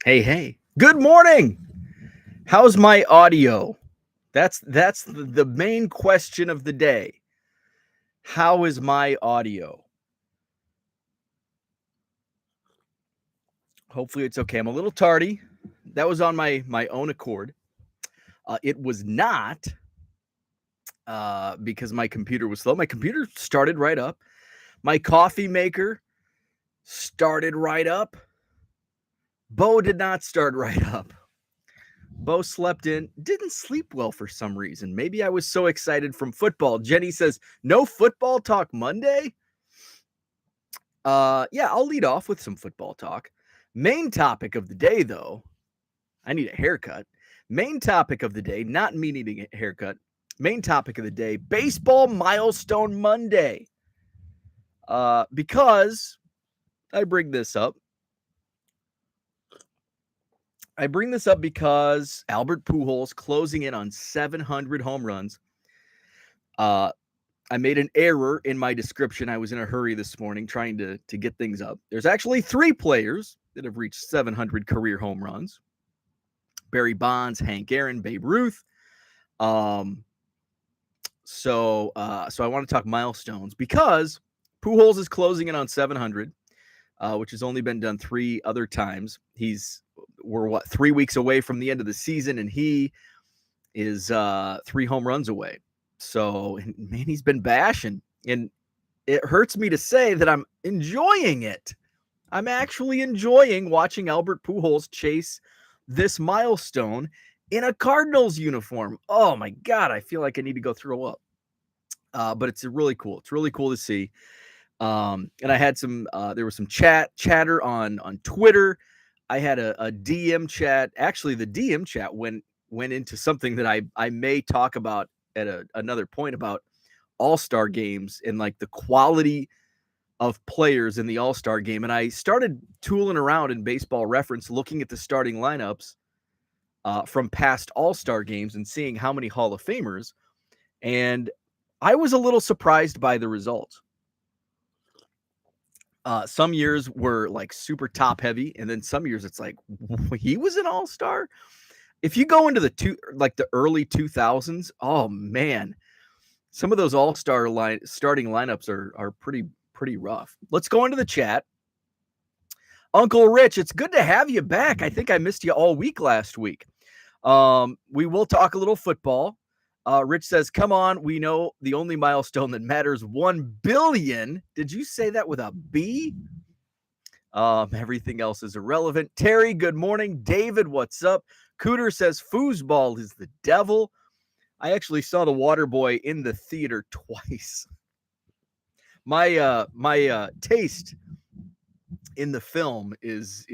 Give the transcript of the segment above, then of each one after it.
Hey, hey. Good morning. How's my audio? That's the main question of the day. How is my audio? Hopefully it's okay. I'm a little tardy. That was on my own accord. It was not because my computer was slow. My computer started right up. My coffee maker started right up. Bo did not start right up. Bo slept in, didn't sleep well for some reason. Maybe I was so excited from football. Jenny says, no football talk Monday? Yeah, I'll lead off with some football talk. Main topic of the day, though, I need a haircut. Main topic of the day, not me needing a haircut. Main topic of the day, baseball milestone Monday. Because I bring this up. I bring this up because Albert Pujols closing in on 700 home runs. I made an error in my description. I was in a hurry this morning trying to get things up. There's actually 3 players that have reached 700 career home runs. Barry Bonds, Hank Aaron, Babe Ruth. So I want to talk milestones because Pujols is closing in on 700, which has only been done 3 other times. We're 3 weeks away from the end of the season, and he is 3 home runs away. So, man, he's been bashing, and it hurts me to say that I'm enjoying it. I'm actually enjoying watching Albert Pujols chase this milestone in a Cardinals uniform. Oh my God, I feel like I need to go throw up. But it's really cool. It's really cool to see. And I had there was some chatter on Twitter. I had a DM chat. Actually, the DM chat went into something that I may talk about at another point about all-star games and like the quality of players in the all-star game. And I started tooling around in Baseball Reference, looking at the starting lineups from past all-star games and seeing how many Hall of Famers. And I was a little surprised by the results. Some years were like super top heavy, and then some years it's like he was an all-star. If you go into the early 2000s, oh man, some of those all-star starting lineups are pretty rough. Let's go into the chat. Uncle Rich, it's good to have you back. I think I missed you all week last week. We will talk a little football. Rich says, come on, we know the only milestone that matters, 1 billion. Did you say that with a B? Everything else is irrelevant. Terry, good morning. David, what's up? Cooter says, foosball is the devil. I actually saw the Water Boy in the theater twice. My taste in the film is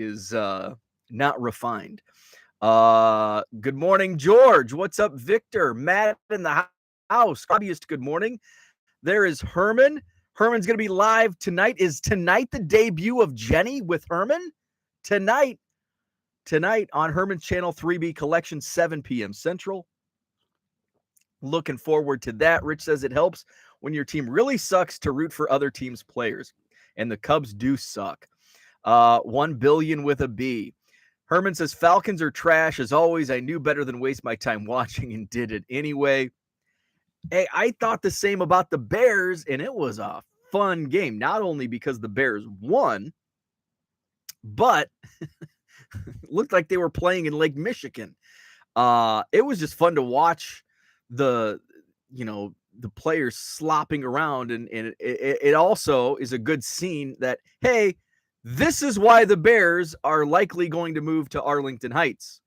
not refined. Good morning, George. What's up, Victor? Matt in the house. Hobbyist, good morning. There is Herman. Herman's going to be live tonight. Is tonight the debut of Jenny with Herman? Tonight on Herman's channel, 3B Collection, 7 p.m. Central. Looking forward to that. Rich says it helps when your team really sucks to root for other teams' players. And the Cubs do suck. 1 billion with a B. Herman says, Falcons are trash. As always, I knew better than waste my time watching and did it anyway. Hey, I thought the same about the Bears, and it was a fun game. Not only because the Bears won, but looked like they were playing in Lake Michigan. It was just fun to watch the players slopping around, and it also is a good scene that, hey, this is why the Bears are likely going to move to Arlington Heights,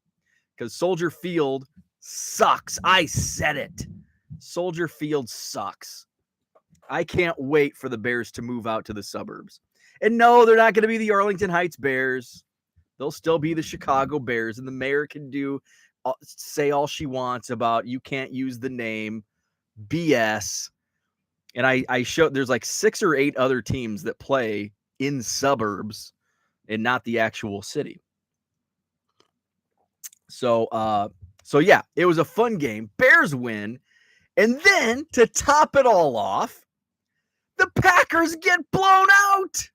because Soldier Field sucks. I said it. Soldier Field sucks. I can't wait for the Bears to move out to the suburbs. And no, they're not going to be the Arlington Heights Bears. They'll still be the Chicago Bears, and the mayor can say all she wants about you can't use the name. BS. And I showed there's like 6 or 8 other teams that play in suburbs and not the actual city. So yeah, it was a fun game. Bears win. And then to top it all off, the Packers get blown out.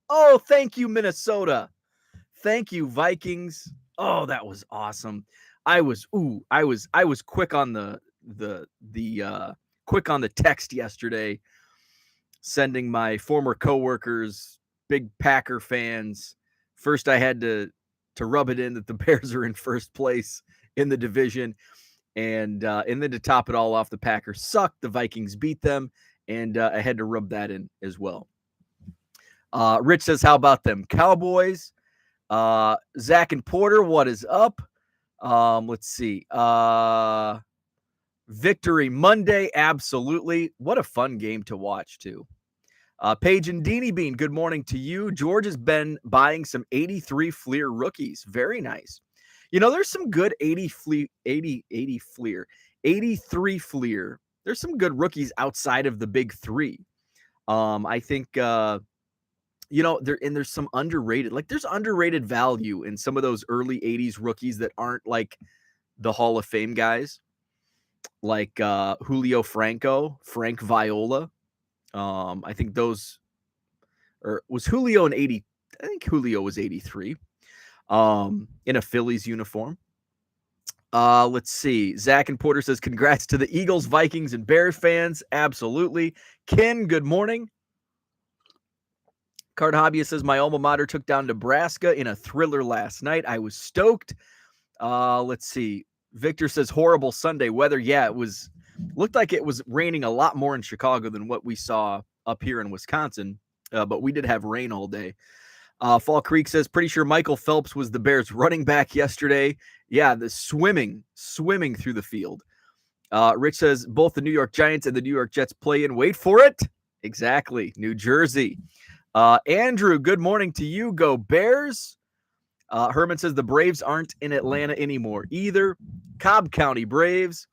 Oh, thank you, Minnesota. Thank you, Vikings. Oh, that was awesome. I was quick on the quick on the text yesterday, sending my former coworkers, big Packer fans. First, I had to rub it in that the Bears are in first place in the division, and then to top it all off, the Packers sucked. The Vikings beat them, and I had to rub that in as well. Rich says, "How about them Cowboys?" Zach and Porter, what is up? Let's see. Victory Monday, absolutely. What a fun game to watch, too. Paige and Deanie Bean, good morning to you. George has been buying some 83 Fleer rookies. Very nice. You know, there's some good 83 Fleer. There's some good rookies outside of the big three. I think, there's some underrated, like there's underrated value in some of those early 80s rookies that aren't like the Hall of Fame guys, like Julio Franco, Frank Viola. I think those, or was Julio in 80? I think Julio was 83 in a Phillies uniform. Let's see. Zach and Porter says, congrats to the Eagles, Vikings, and Bears fans. Absolutely. Ken, good morning. Card Hobbyist says, my alma mater took down Nebraska in a thriller last night. I was stoked. Let's see. Victor says, horrible Sunday weather. Yeah, looked like it was raining a lot more in Chicago than what we saw up here in Wisconsin. But we did have rain all day. Fall Creek says, pretty sure Michael Phelps was the Bears running back yesterday. Yeah, the swimming through the field. Rich says, both the New York Giants and the New York Jets play in. Wait for it. Exactly. New Jersey. Andrew, good morning to you. Go Bears. Herman says the Braves aren't in Atlanta anymore either. Cobb County Braves.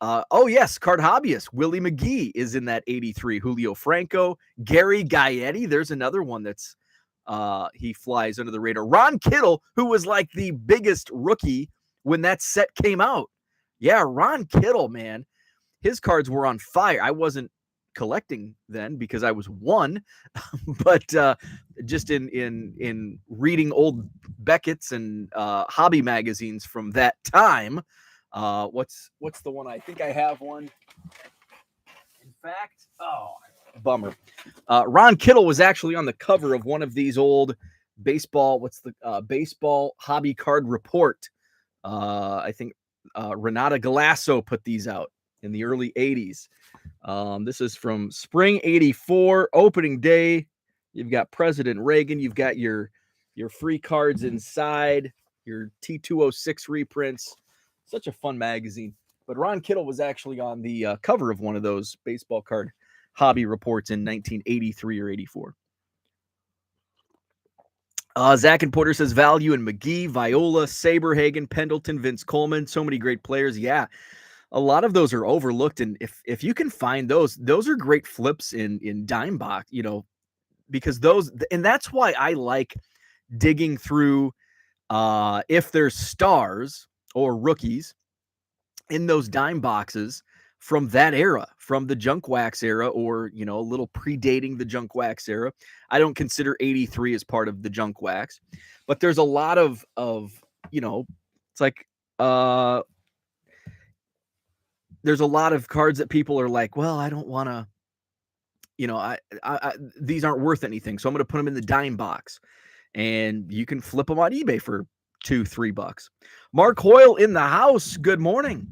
Oh, yes, Card Hobbyist. Willie McGee is in that 83. Julio Franco. Gary Gaetti. There's another one that's he flies under the radar. Ron Kittle, who was like the biggest rookie when that set came out. Yeah, Ron Kittle, man. His cards were on fire. I wasn't collecting then because I was one, but just in reading old Beckett's and hobby magazines from that time. What's the one? I think I have one. In fact, bummer. Ron Kittle was actually on the cover of one of these old baseball. What's the baseball hobby card report? I think Renata Galasso put these out in the early 80s. This is from spring 84, opening day. You've got President Reagan. You've got your free cards inside, your T206 reprints. Such a fun magazine. But Ron Kittle was actually on the cover of one of those baseball card hobby reports in 1983 or 84. Zach and Porter says value in McGee, Viola, Saberhagen, Pendleton, Vince Coleman. So many great players. Yeah. A lot of those are overlooked, and if you can find those are great flips in dime box, because those, and that's why I like digging through if there's stars or rookies in those dime boxes from that era, from the junk wax era, or a little predating the junk wax era. I don't consider 83 as part of the junk wax, but there's a lot of it's like there's a lot of cards that people are like, well, I don't want to, these aren't worth anything, so I'm going to put them in the dime box, and you can flip them on eBay for $2-3. Mark Hoyle in the house. Good morning.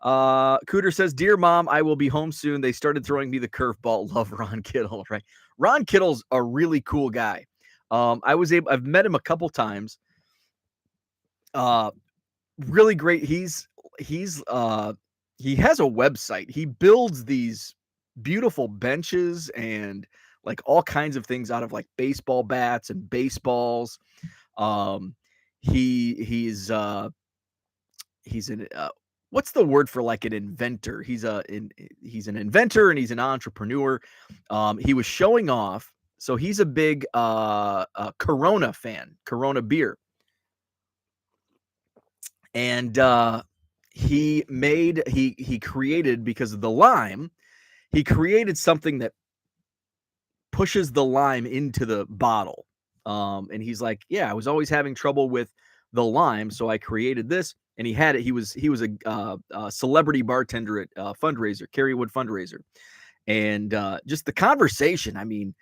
Cooter says, dear mom, I will be home soon. They started throwing me the curveball. Love Ron Kittle, right? Ron Kittle's a really cool guy. I've met him a couple times. Really great. He has a website. He builds these beautiful benches and like all kinds of things out of like baseball bats and baseballs. He's an what's the word for like an inventor? He's an inventor and he's an entrepreneur. He was showing off. So he's a big Corona fan, Corona beer. And he created, because of the lime, he created something that pushes the lime into the bottle. And he's like, yeah, I was always having trouble with the lime. So I created this, and he had it. He was a celebrity bartender at fundraiser, Kerrywood fundraiser, and just the conversation. I mean,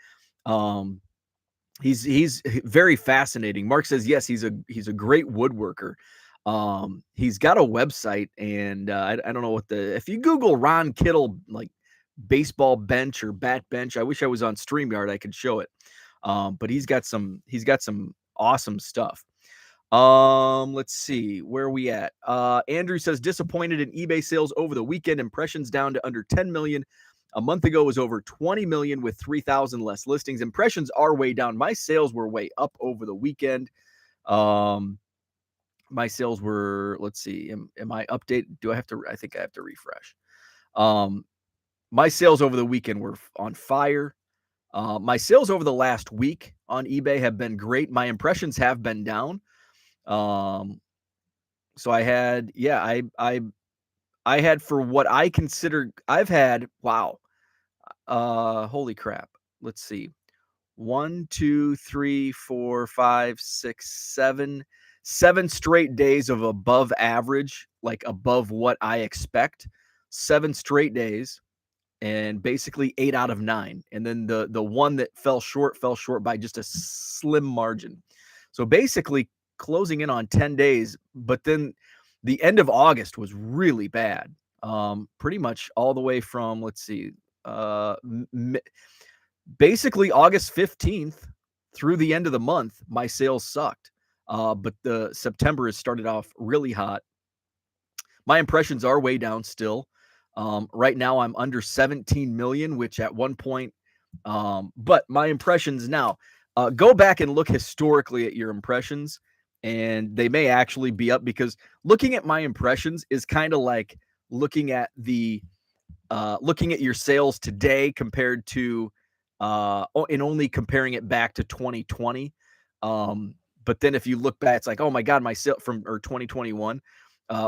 he's very fascinating. Mark says yes, he's a great woodworker. He's got a website, and I don't know if you Google Ron Kittle like baseball bench or bat bench. I wish I was on StreamYard. I could show it. But he's got some awesome stuff. Let's see where are we at. Andrew says disappointed in eBay sales over the weekend. Impressions down to under 10 million. A month ago was over 20 million with 3,000 less listings. Impressions are way down. My sales were way up over the weekend. My sales were, let's see, am I updated? I think I have to refresh. My sales over the weekend were on fire. My sales over the last week on eBay have been great. My impressions have been down. So I had, I had, for what I consider, I've had, wow. Holy crap. Let's see. 1, 2, 3, 4, 5, 6, 7 straight days of above average, like above what I expect. 7 straight days, and basically 8 out of 9. And then the one that fell short by just a slim margin. So basically closing in on 10 days, but then the end of August was really bad. Pretty much all the way from, let's see, basically August 15th through the end of the month, my sales sucked. But the September has started off really hot. My impressions are way down still. Right now I'm under 17 million, which at one point, but my impressions now, go back and look historically at your impressions, and they may actually be up, because looking at my impressions is kind of like looking at your sales today compared to, and only comparing it back to 2020. But then if you look back, it's like, oh my God, my sale from, or 2021,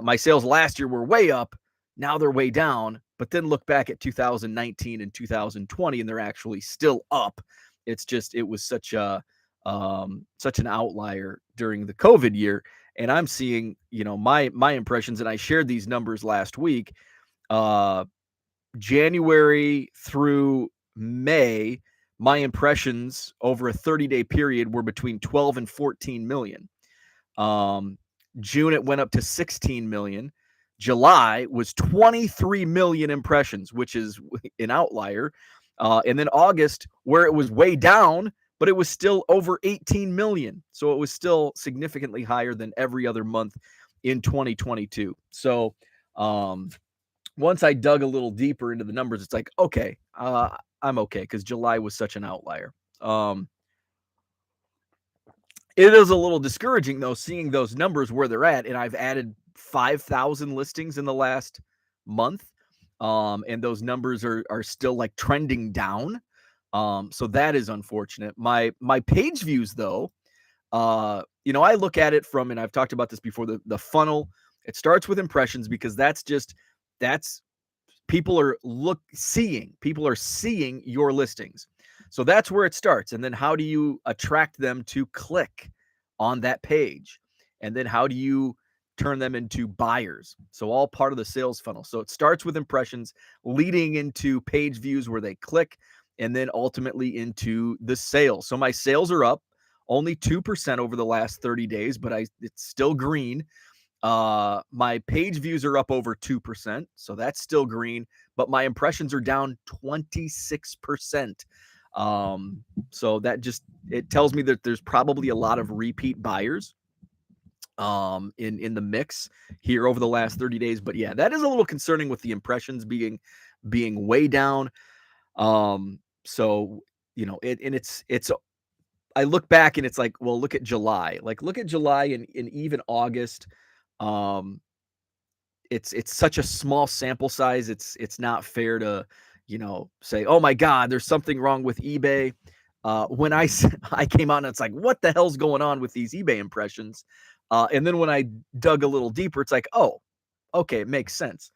my sales last year were way up. Now they're way down. But then look back at 2019 and 2020, and they're actually still up. It's just, it was such an outlier during the COVID year. And I'm seeing, my impressions, and I shared these numbers last week, January through May, my impressions over a 30-day period were between 12 and 14 million. June, it went up to 16 million. July was 23 million impressions, which is an outlier. And then August, where it was way down, but it was still over 18 million. So it was still significantly higher than every other month in 2022. So, once I dug a little deeper into the numbers, it's like, okay, I'm okay, because July was such an outlier. It is a little discouraging, though, seeing those numbers where they're at, and I've added 5,000 listings in the last month, and those numbers are still like trending down. So that is unfortunate. My page views, though, I look at it from, and I've talked about this before, the funnel. It starts with impressions, because that's people are seeing your listings. So that's where it starts. And then how do you attract them to click on that page? And then how do you turn them into buyers? So all part of the sales funnel. So it starts with impressions, leading into page views where they click, and then ultimately into the sales. So my sales are up only 2% over the last 30 days, but it's still green. My page views are up over 2%, so that's still green, but my impressions are down 26%. So that it tells me that there's probably a lot of repeat buyers in the mix here over the last 30 days. But yeah, that is a little concerning with the impressions being way down. So, it's I look back and it's like, well, look at July. Look at July and even August. It's such a small sample size. It's not fair to, say, oh my God, there's something wrong with eBay. When I came out and it's like, what the hell's going on with these eBay impressions? And then when I dug a little deeper, it's like, oh, okay, it makes sense.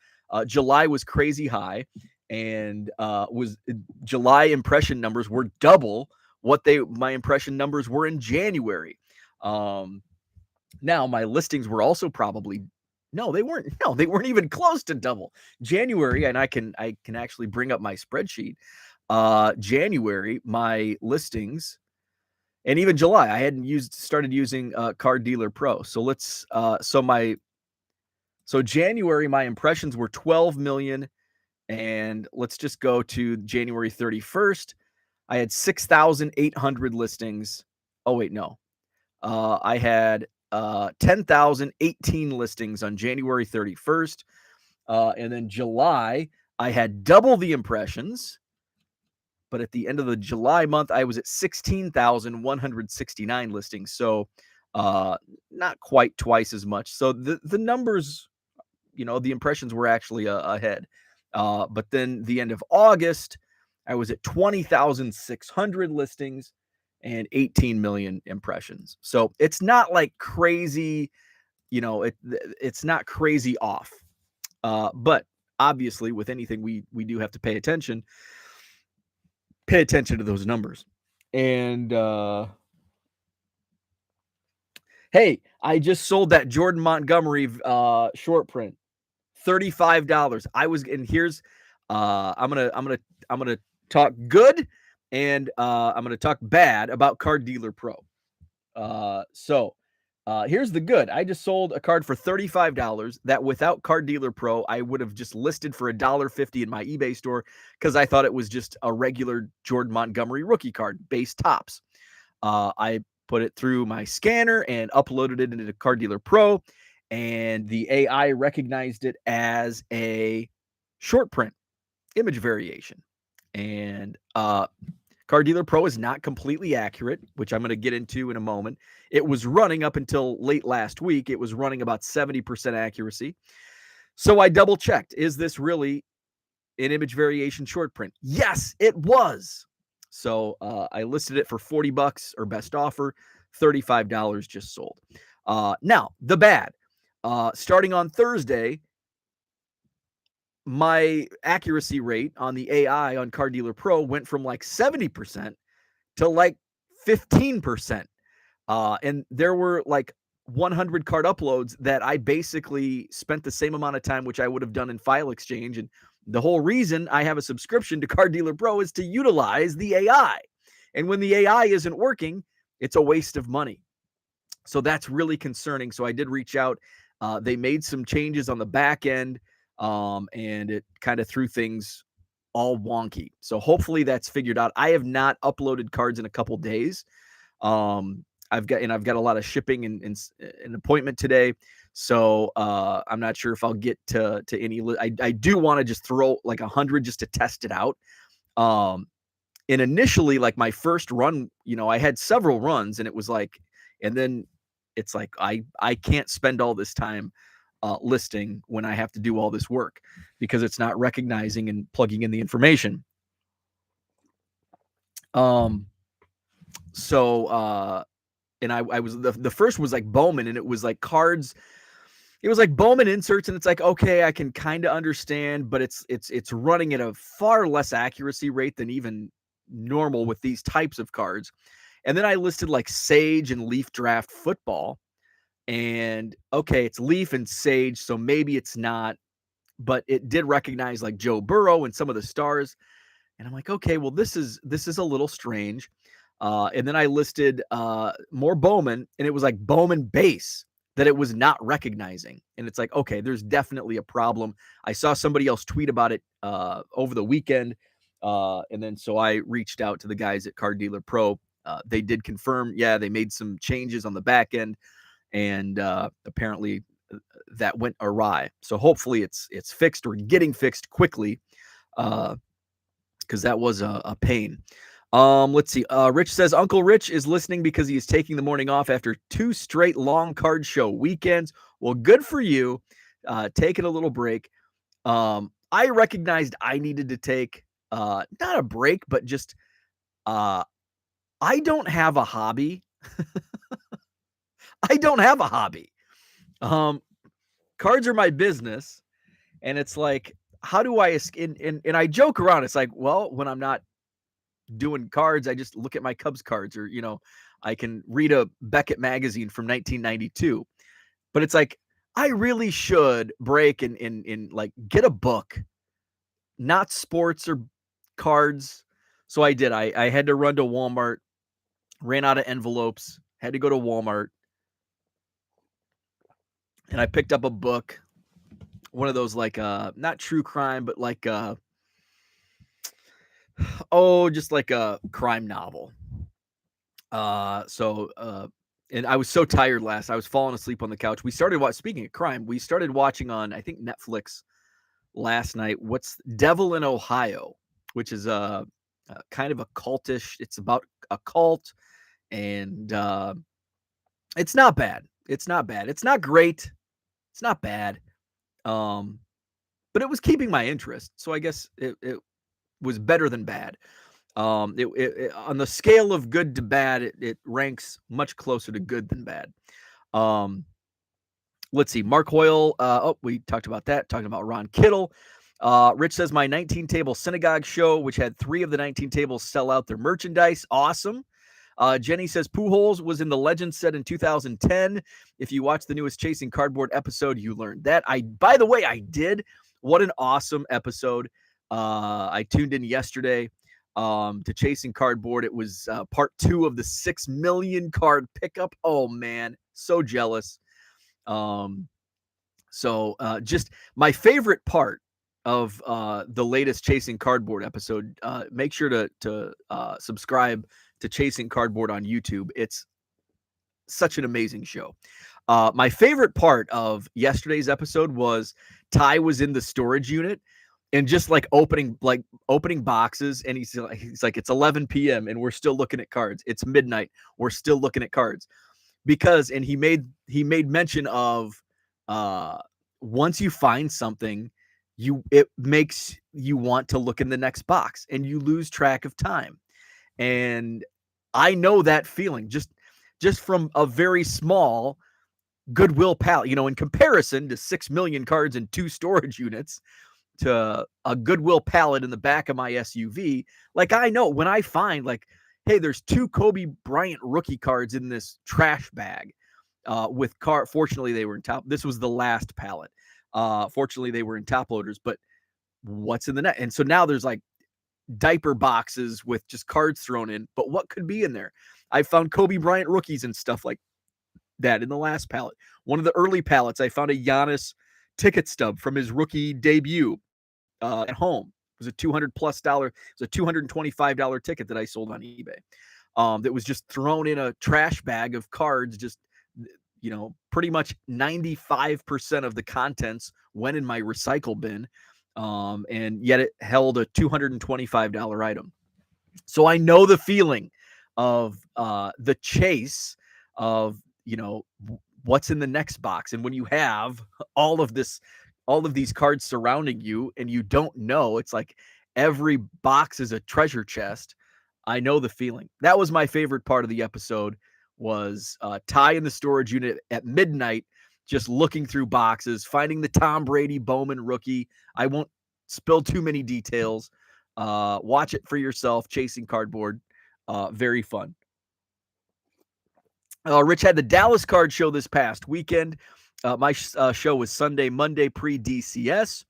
July was crazy high, and July impression numbers were double what my impression numbers were in January. Now, my listings were also probably no, they weren't. No, they weren't even close to double. January, and I can actually bring up my spreadsheet. January, my listings, and even July, I hadn't started using Card Dealer Pro. So let's so January, my impressions were 12 million, and let's just go to January 31st. I had 6,800 listings. Oh wait, no. I had 10,018 listings on January 31st. And then July, I had double the impressions. But at the end of the July month, I was at 16,169 listings. So not quite twice as much. So the numbers, the impressions were actually ahead. But then the end of August, I was at 20,600 listings and 18 million impressions. So it's not like crazy, it's not crazy off. But obviously with anything, we do have to pay attention to those numbers. And hey, I just sold that Jordan Montgomery short print, $35. And here's I'm gonna talk good, and I'm gonna talk bad about Card Dealer Pro. So here's the good. I just sold a card for $35 that without Card Dealer Pro, I would have just listed for $1.50 in my eBay store because I thought it was just a regular Jordan Montgomery rookie card, base tops. I put it through my scanner and uploaded it into Card Dealer Pro, and the AI recognized it as a short print image variation. And Card Dealer Pro is not completely accurate, which I'm going to get into in a moment. It was running up until late last week. It was running about 70% accuracy. So I double checked. Is this really an image variation short print? Yes, it was. So I listed it for $40 or best offer, $35 just sold. Now, the bad. Starting on Thursday, my accuracy rate on the AI on Card Dealer Pro went from like 70% to like 15%. And there were like 100 card uploads that I basically spent the same amount of time, which I would have done in File Exchange. And the whole reason I have a subscription to Card Dealer Pro is to utilize the AI. And when the AI isn't working, it's a waste of money. So that's really concerning. So I did reach out. They made some changes on the back end, and it kind of threw things all wonky. So hopefully that's figured out. I have not uploaded cards in a couple days. I've got a lot of shipping and an appointment today. So I'm not sure if I'll get to any. I do want to just throw like 100 just to test it out. And initially, like my first run, I had several runs, and it was like, and then it's like I can't spend all this time listing when I have to do all this work because it's not recognizing and plugging in the information. So and I was the first was like Bowman, and it was like cards. It was like Bowman inserts, and it's like, okay, I can kind of understand, but it's running at a far less accuracy rate than even normal with these types of cards. And then I listed like Sage and Leaf Draft Football. And okay, it's Leaf and Sage, so maybe it's not, but it did recognize like Joe Burrow and some of the stars. And I'm like, okay, well, this is a little strange. And then I listed more Bowman, and it was like Bowman base that it was not recognizing. And it's like, okay, there's definitely a problem. I saw somebody else tweet about it over the weekend. And then so I reached out to the guys at Card Dealer Pro. They did confirm, yeah, they made some changes on the back end, and apparently that went awry. So hopefully it's fixed or getting fixed quickly, because that was a pain. Let's see. Rich says Uncle Rich is listening because he is taking the morning off after 2 straight long card show weekends. Well, good for you. Taking a little break. I recognized I needed to take not a break, but just I don't have a hobby. I don't have a hobby. Cards are my business, and it's like, how do I and I joke around. It's like, well, when I'm not doing cards, I just look at my Cubs cards, or I can read a Beckett magazine from 1992. But it's like, I really should break and like get a book, not sports or cards. So I did. I had to run to Walmart, ran out of envelopes, had to go to Walmart, and I picked up a book, one of those like not true crime, but like just like a crime novel. And I was so tired I was falling asleep on the couch. We started speaking of crime, we started watching on, I think, Netflix last night. What's Devil in Ohio, which is a kind of a cultish. It's about a cult, and it's not bad. It's not bad. It's not great. It's not bad. But it was keeping my interest, so I guess it was better than bad. It on the scale of good to bad, it ranks much closer to good than bad. Let's see. Mark Hoyle. We talked about that. Talking about Ron Kittle. Rich says my 19-table synagogue show, which had 3 of the 19 tables sell out their merchandise. Awesome. Jenny says Pujols was in the Legend set in 2010. If you watch the newest Chasing Cardboard episode, you learned that. By the way, I did. What an awesome episode. I tuned in yesterday to Chasing Cardboard. It was part 2 of the 6 million card pickup. Oh, man. So jealous. Just my favorite part of the latest Chasing Cardboard episode. Make sure to subscribe to Chasing Cardboard on YouTube. It's such an amazing show. My favorite part of yesterday's episode was Ty was in the storage unit and just like opening boxes, and he's like, it's 11 p.m. and we're still looking at cards. It's midnight. We're still looking at cards. And he made mention of once you find something, it makes you want to look in the next box and you lose track of time. And I know that feeling just from a very small Goodwill pallet, in comparison to 6 million cards in 2 storage units, to a Goodwill pallet in the back of my SUV. Like, I know when I find like, hey, there's 2 Kobe Bryant rookie cards in this trash bag fortunately they were in top. This was the last pallet. Fortunately they were in top loaders, but what's in the net? And so now there's like diaper boxes with just cards thrown in, but what could be in there? I found Kobe Bryant rookies and stuff like that in the last pallet. One of the early pallets, I found a Giannis ticket stub from his rookie debut at home. It was a $200+ it was a $225 ticket that I sold on eBay. That was just thrown in a trash bag of cards. Just, pretty much 95% of the contents went in my recycle bin. And yet it held a $225 item. So I know the feeling of the chase of, what's in the next box. And when you have all of these cards surrounding you and you don't know, it's like every box is a treasure chest. I know the feeling. That was my favorite part of the episode, was Ty in the storage unit at midnight, just looking through boxes, finding the Tom Brady Bowman rookie. I won't spill too many details. Watch it for yourself. Chasing Cardboard. Very fun. Rich had the Dallas card show this past weekend. My show was Sunday, Monday, pre-DCS.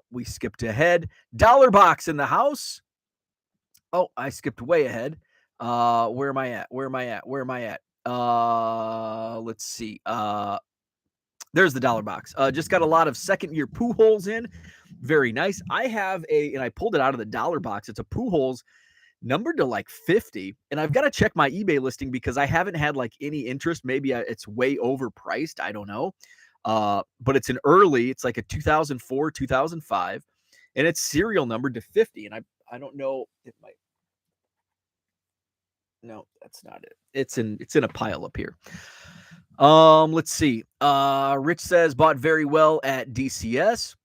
We skipped ahead. Dollar Box in the house. Oh, I skipped way ahead. Where am I at? Let's see. There's the Dollar Box. Just got a lot of second-year Pujols in. Very nice. I have and I pulled it out of the Dollar Box. It's a Pujols numbered to like 50. And I've got to check my eBay listing because I haven't had like any interest. Maybe it's way overpriced. I don't know. But it's an early. It's like a 2004, 2005. And it's serial numbered to 50. And I don't know if my... No, that's not it. It's in a pile up here. Let's see. Rich says bought very well at DCS.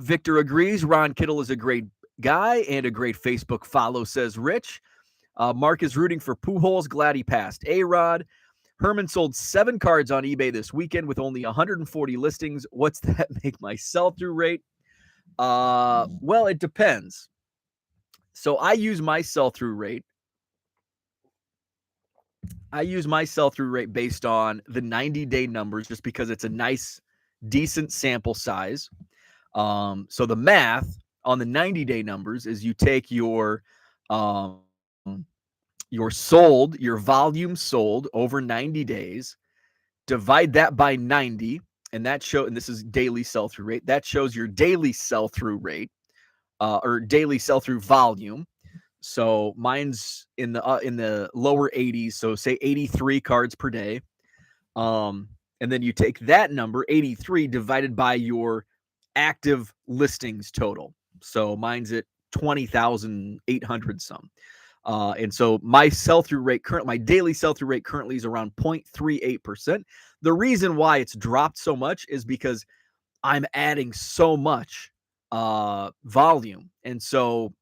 Victor agrees. Ron Kittle is a great guy and a great Facebook follow, says Rich. Mark is rooting for Pujols. Glad he passed A-Rod. Herman sold 7 cards on eBay this weekend with only 140 listings. What's that make my sell-through rate? Well, it depends. So I use my sell-through rate I use my sell-through rate based on the 90-day numbers just because it's a nice, decent sample size. So the math on the 90-day numbers is you take um, your volume sold over 90 days, divide that by 90, and this is daily sell-through rate. That shows your daily sell-through rate, or daily sell-through volume. So mine's in the lower 80s, so say 83 cards per day. And then you take that number, 83, divided by your active listings total. So mine's at 20,800 some. And so my sell-through rate my daily sell-through rate currently is around 0.38%. The reason why it's dropped so much is because I'm adding so much volume. And so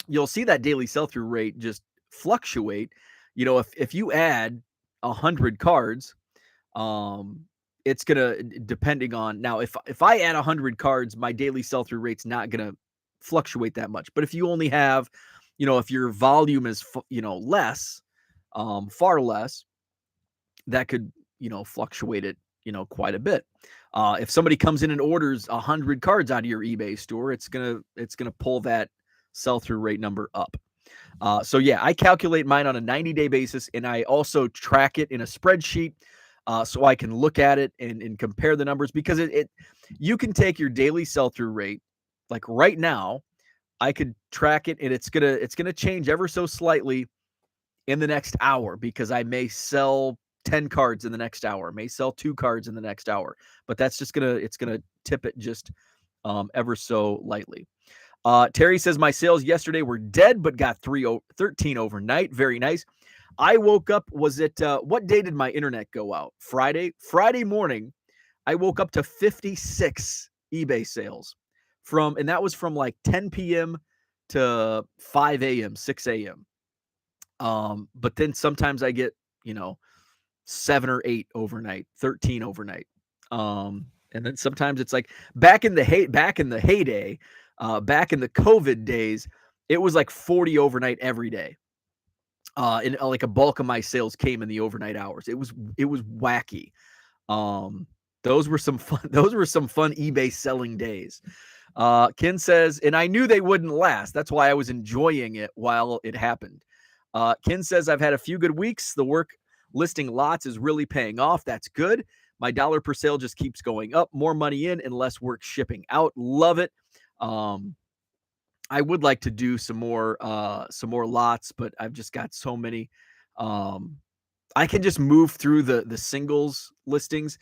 you'll see that daily sell-through rate just fluctuate. If you add 100 cards, it's gonna, depending on, now if I add 100 cards, my daily sell-through rate's not gonna fluctuate that much. But if you only have, if your volume is less, far less, that could fluctuate it quite a bit. If somebody comes in and orders 100 cards out of your eBay store, it's gonna pull that sell-through rate number up. So yeah, I calculate mine on a 90-day basis, and I also track it in a spreadsheet, so I can look at it and compare the numbers, because you can take your daily sell-through rate, like right now, I could track it, and it's gonna change ever so slightly in the next hour, because I may sell 10 cards in the next hour, may sell 2 cards in the next hour, but that's just it's gonna tip it just ever so lightly. Terry says, my sales yesterday were dead, but got 13 overnight. Very nice. I woke up, what day did my internet go out? Friday morning, I woke up to 56 eBay sales and that was from like 10 p.m. to 5 a.m., 6 a.m. But then sometimes I get, 7 or 8 overnight, 13 overnight. And then sometimes it's like back in the heyday, back in the COVID days, it was like 40 overnight every day. And like a bulk of my sales came in the overnight hours. It was wacky. Those were some fun eBay selling days. Ken says, and I knew they wouldn't last. That's why I was enjoying it while it happened. Ken says, I've had a few good weeks. The work listing lots is really paying off. That's good. My dollar per sale just keeps going up. More money in and less work shipping out. Love it. I would like to do some more lots, but I've just got so many. I can just move through the singles listings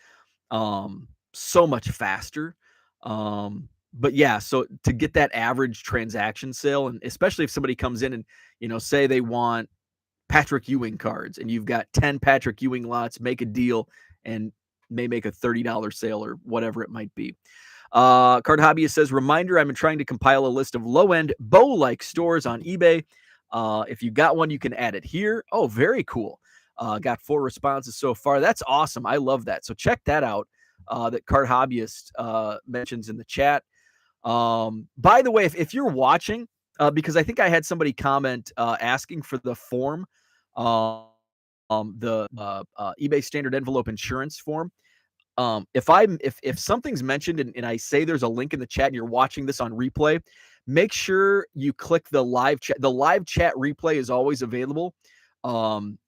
so much faster. But yeah, so to get that average transaction sale, and especially if somebody comes in and, say they want Patrick Ewing cards, and you've got 10 Patrick Ewing lots, make a deal and may make a $30 sale or whatever it might be. Card Hobbyist says, reminder, I'm trying to compile a list of low-end bow-like stores on eBay. If you got one, you can add it here. Oh, very cool. Got 4 responses so far. That's awesome. I love that. So check that out, that Card Hobbyist mentions in the chat. By the way, if you're watching, because I think I had somebody comment asking for the form, the eBay standard envelope insurance form. If something's mentioned and I say there's a link in the chat and you're watching this on replay, make sure you click the live chat. The live chat replay is always available.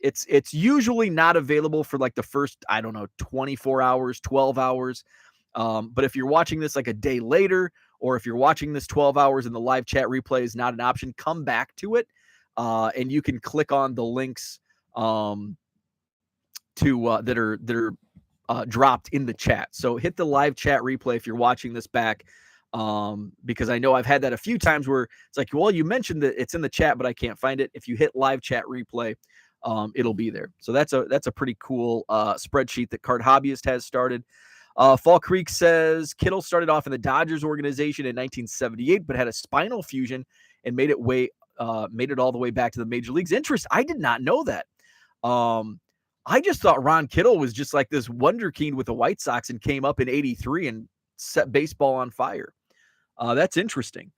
It's usually not available for like the first, 24 hours, 12 hours. But if you're watching this like a day later, or if you're watching this 12 hours and the live chat replay is not an option, come back to it. And you can click on the links that are dropped in the chat. So hit the live chat replay if you're watching this back, because I know I've had that a few times where it's like, well, you mentioned that it's in the chat, but I can't find it. If you hit live chat replay, it'll be there. So that's a pretty cool spreadsheet that Card Hobbyist has started. Fall Creek says Kittle started off in the Dodgers organization in 1978, but had a spinal fusion and made it all the way back to the major leagues. I did not know that. I just thought Ron Kittle was just like this wonderkind with the White Sox and came up in 83 and set baseball on fire. That's interesting.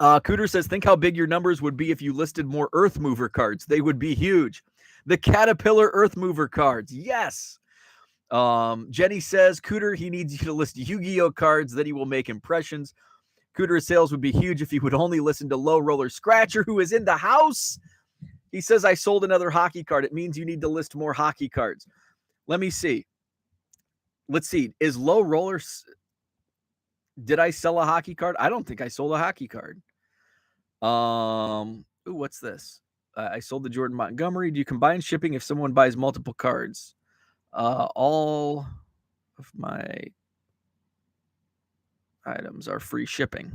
Cooter says, think how big your numbers would be if you listed more Earth Mover cards. They would be huge. The Caterpillar Earth Mover cards. Yes. Jenny says, Cooter, he needs you to list Yu-Gi-Oh cards, then he will make impressions. Cooter's sales would be huge if he would only listen to Low Roller Scratcher, who is in the house. He says, I sold another hockey card. It means you need to list more hockey cards. Let me see. Let's see. Is Low Roller... Did I sell a hockey card? I don't think I sold a hockey card. Ooh, what's this? I sold the Jordan Montgomery. Do you combine shipping if someone buys multiple cards? All of my items are free shipping.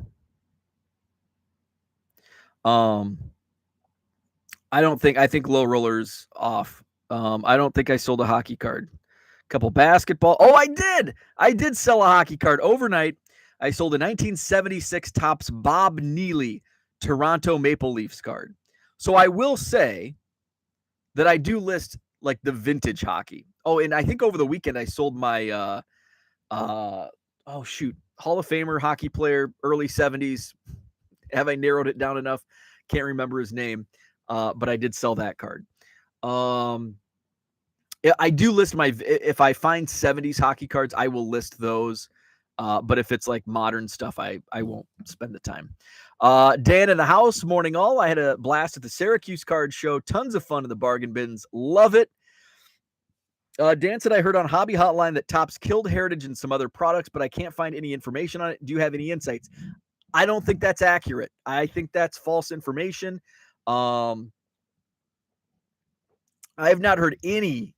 I think Low Roller's off. I don't think I sold a hockey card. Couple basketball. Oh, I did. I did sell a hockey card overnight. I sold a 1976 Topps Bob Neely Toronto Maple Leafs card. So I will say that I do list like the vintage hockey. Oh, and I think over the weekend I sold my Hall of Famer hockey player, early 70s. Have I narrowed it down enough? Can't remember his name, but I did sell that card. I do list if I find 70s hockey cards, I will list those. But if it's like modern stuff, I won't spend the time. Dan in the house, morning all. I had a blast at the Syracuse card show. Tons of fun in the bargain bins. Love it. Dan said, I heard on Hobby Hotline that Topps killed Heritage and some other products, but I can't find any information on it. Do you have any insights? I don't think that's accurate. I think that's false information. I have not heard any.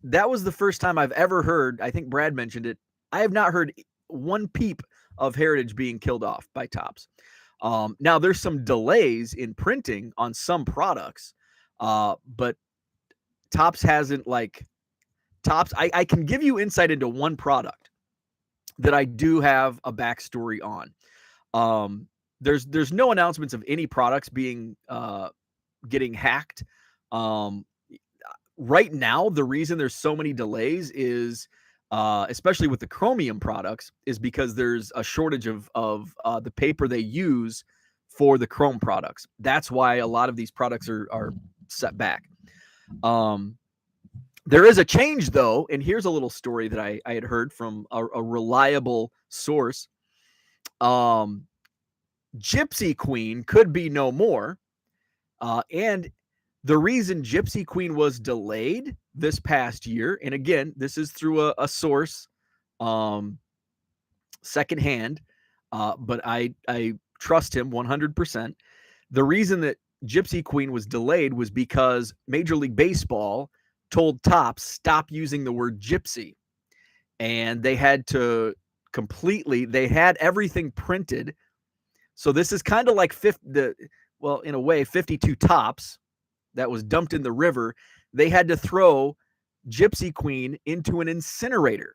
That was the first time I've ever heard, I think Brad mentioned it, I have not heard one peep of Heritage being killed off by Topps. Now, there's some delays in printing on some products, but Topps hasn't I can give you insight into one product that I do have a backstory on. There's no announcements of any products being getting hacked. Right now, the reason there's so many delays is, especially with the chromium products, is because there's a shortage of the paper they use for the chrome products. That's why a lot of these products are set back. There is a change, though, and here's a little story that I had heard from a reliable source. Gypsy Queen could be no more, and the reason Gypsy Queen was delayed this past year, and again, this is through a source, secondhand, but I trust him 100%. The reason that Gypsy Queen was delayed was because Major League Baseball told Topps stop using the word gypsy, and they had to they had everything printed. So this is kind of like in a way, 52 Topps that was dumped in the river. They had to throw Gypsy Queen into an incinerator.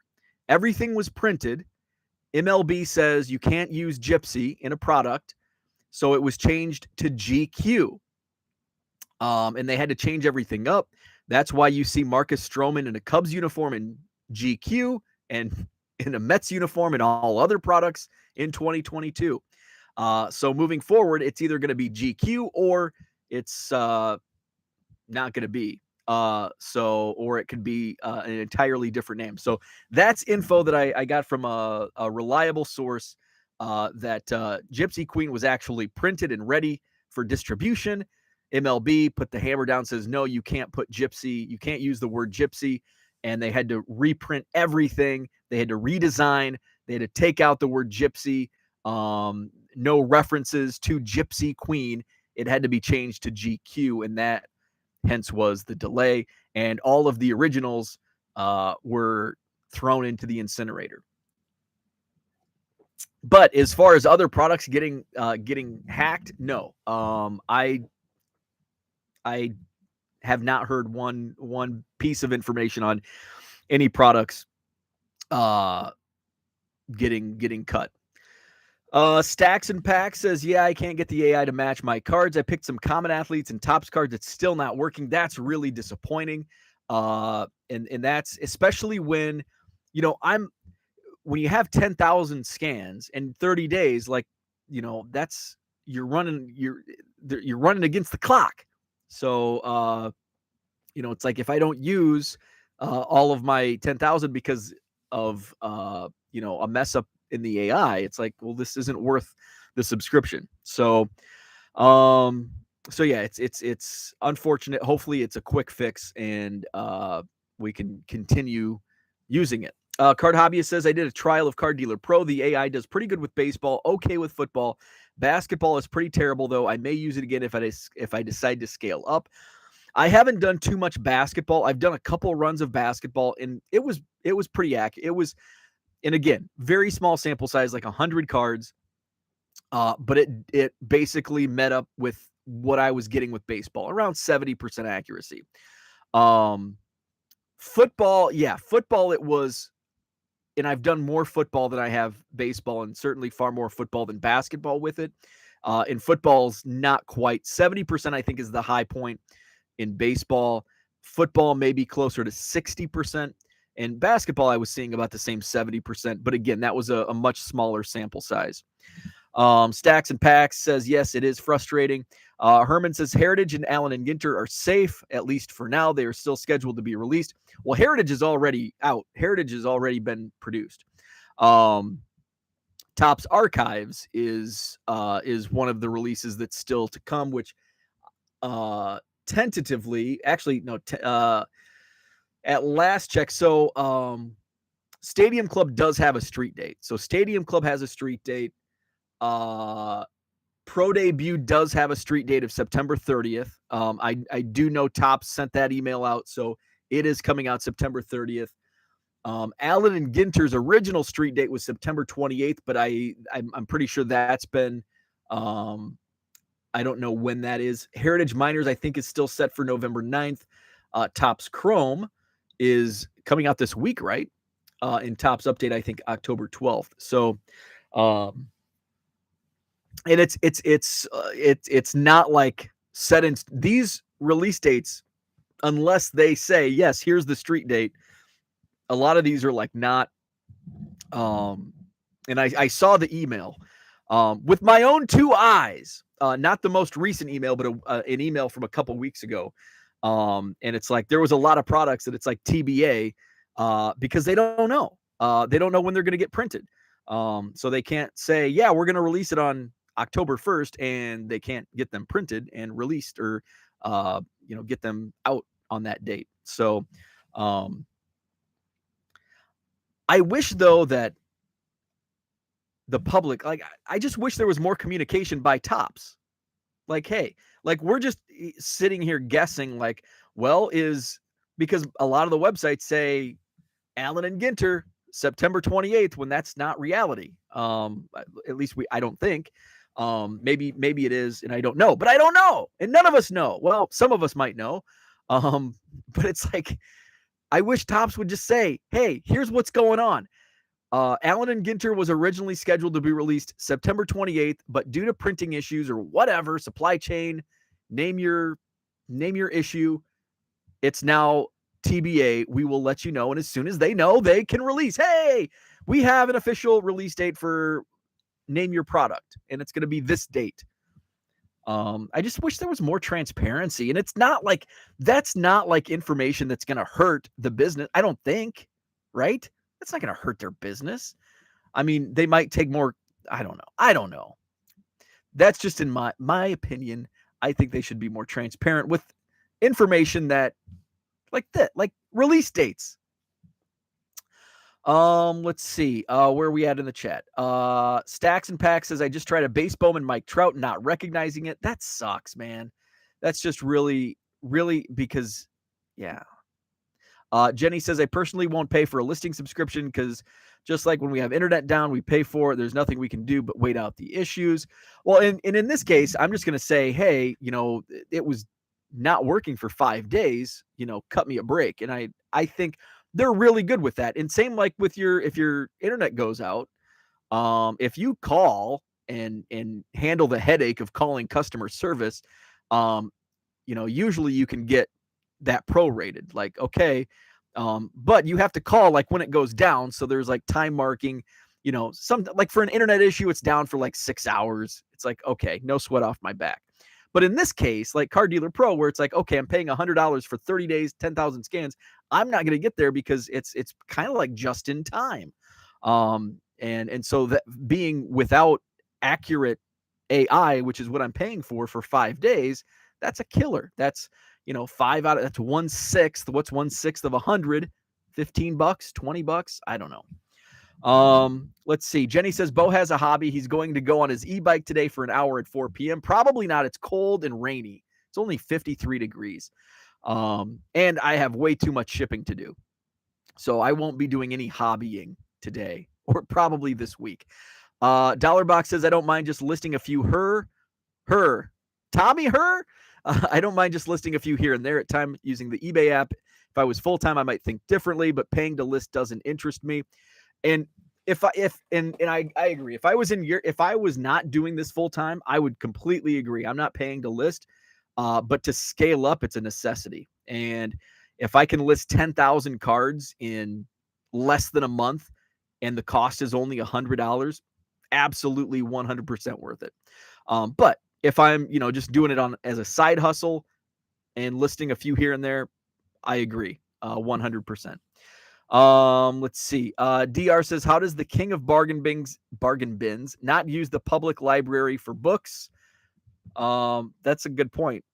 Everything was printed. MLB says you can't use gypsy in a product, so it was changed to GQ. And they had to change everything up. That's why you see Marcus Stroman in a Cubs uniform in GQ and in a Mets uniform and all other products in 2022. So moving forward, it's either going to be GQ or it's not going to be. Or it could be an entirely different name. So that's info that I got from a reliable source, that Gypsy Queen was actually printed and ready for distribution. MLB put the hammer down, says, no, you can't put gypsy. You can't use the word gypsy. And they had to reprint everything. They had to redesign. They had to take out the word gypsy. No references to Gypsy Queen. It had to be changed to GQ, and that hence was the delay. And all of the originals were thrown into the incinerator. But as far as other products getting hacked, no. I have not heard one piece of information on any products getting cut. Stacks and Packs says, yeah, I can't get the AI to match my cards. I picked some common athletes and Topps cards. It's still not working. That's really disappointing. And that's especially when, when you have 10,000 scans in 30 days, that's you're running against the clock. So it's like if I don't use all of my 10,000 because of a mess up in the AI, it's like, well, this isn't worth the subscription. Um, so yeah, it's unfortunate. Hopefully, it's a quick fix and we can continue using it. Card Hobbyist says, I did a trial of Card Dealer Pro. The AI does pretty good with baseball, okay with football. Basketball is pretty terrible, though. I may use it again if I decide to scale up. I haven't done too much basketball. I've done a couple runs of basketball, and it was pretty accurate. It was, and again, very small sample size, like 100 cards. But it basically met up with what I was getting with baseball, around 70% accuracy. Football, it was, and I've done more football than I have baseball, and certainly far more football than basketball with it. And football's not quite 70%, I think, is the high point in baseball. Football may be closer to 60%. And basketball, I was seeing about the same 70%. But again, that was a much smaller sample size. Stacks and Packs says, yes, it is frustrating. Herman says Heritage and Allen and Ginter are safe, at least for now. They are still scheduled to be released. Well, Heritage is already out. Heritage has already been produced. Topps Archives is one of the releases that's still to come, which tentatively, actually, no, at last check. So Stadium Club does have a street date. So Stadium Club has a street date. Pro Debut does have a street date of September 30th. I do know Topps sent that email out, so it is coming out September 30th. Allen and Ginter's original street date was September 28th, but I'm pretty sure that's been, I don't know when that is. Heritage Miners, I think, is still set for November 9th. Topps Chrome is coming out this week, right? In Topps Update, I think October 12th. So, and it's not like set in these release dates unless they say, yes, here's the street date. A lot of these are like not, and I saw the email with my own two eyes, not the most recent email, but an email from a couple weeks ago. And it's like, there was a lot of products that it's like TBA because they don't know. They don't know when they're going to get printed. So they can't say, yeah, we're going to release it on October 1st, and they can't get them printed and released or, get them out on that date. So I wish, though, that the public, like, I just wish there was more communication by Topps. Like, hey, like, we're just sitting here guessing, like, well, because a lot of the websites say Allen and Ginter September 28th, when that's not reality. At least I don't think. Maybe it is, and I don't know, but I don't know, and none of us know. Well, some of us might know, but it's like, I wish Topps would just say, hey, here's what's going on. Allen and Ginter was originally scheduled to be released September 28th, but due to printing issues or whatever, supply chain, name your issue, it's now TBA. We will let you know, and as soon as they know, they can release. Hey, we have an official release date for name your product, and it's going to be this date. I just wish there was more transparency, and it's not like that's not like information that's going to hurt the business. I don't think, right? That's not going to hurt their business. I mean, they might take more. I don't know. That's just in my opinion. I think they should be more transparent with information that, like release dates. Let's see. Where are we at in the chat? Stacks and Packs says, I just tried a base Bowman Mike Trout, not recognizing it. That sucks, man. That's just really, really, because, yeah. Jenny says, I personally won't pay for a listing subscription because just like when we have internet down, we pay for it. There's nothing we can do but wait out the issues. Well, and in this case, I'm just going to say, hey, it was not working for 5 days, cut me a break. And I think they're really good with that. And same like with if your internet goes out, if you call and handle the headache of calling customer service, usually you can get that prorated, like, okay. But you have to call like when it goes down. So there's like time marking some like for an internet issue, it's down for like 6 hours. It's like, okay, no sweat off my back. But in this case, like Car Dealer Pro, where it's like, okay, I'm paying $100 for 30 days, 10,000 scans. I'm not going to get there because it's kind of like just in time. And so that being without accurate AI, which is what I'm paying for 5 days, that's a killer. That's, that's 1/6. What's 1/6 of 100? $15, $20? I don't know. Let's see. Jenny says Bo has a hobby. He's going to go on his e-bike today for an hour at 4 p.m. Probably not. It's cold and rainy. It's only 53 degrees. And I have way too much shipping to do. So I won't be doing any hobbying today or probably this week. Dollar Box says I don't mind just listing a few Tommy. I don't mind just listing a few here and there at time using the eBay app. If I was full-time, I might think differently, but paying to list doesn't interest me. And I agree. If I was not doing this full time, I would completely agree. I'm not paying to list, but to scale up, it's a necessity. And if I can list 10,000 cards in less than a month, and the cost is only $100, absolutely 100% worth it. But if I'm just doing it as a side hustle and listing a few here and there, I agree 100%. Let's see. DR says, how does the king of bargain bins not use the public library for books? That's a good point.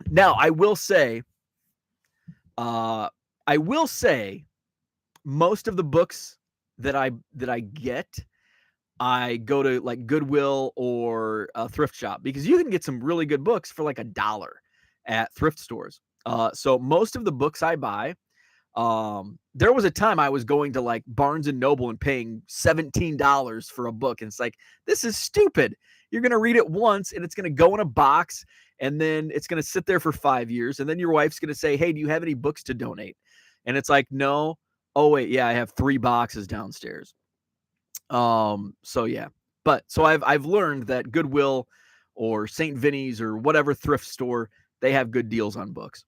Now, I will say most of the books that I get, I go to like Goodwill or a thrift shop because you can get some really good books for like $1 at thrift stores. So most of the books I buy, there was a time I was going to like Barnes and Noble and paying $17 for a book. And it's like, this is stupid. You're going to read it once and it's going to go in a box and then it's going to sit there for 5 years. And then your wife's going to say, hey, do you have any books to donate? And it's like, no. Oh, wait. Yeah, I have 3 boxes downstairs. So yeah, so I've learned that Goodwill or St. Vinny's or whatever thrift store, they have good deals on books.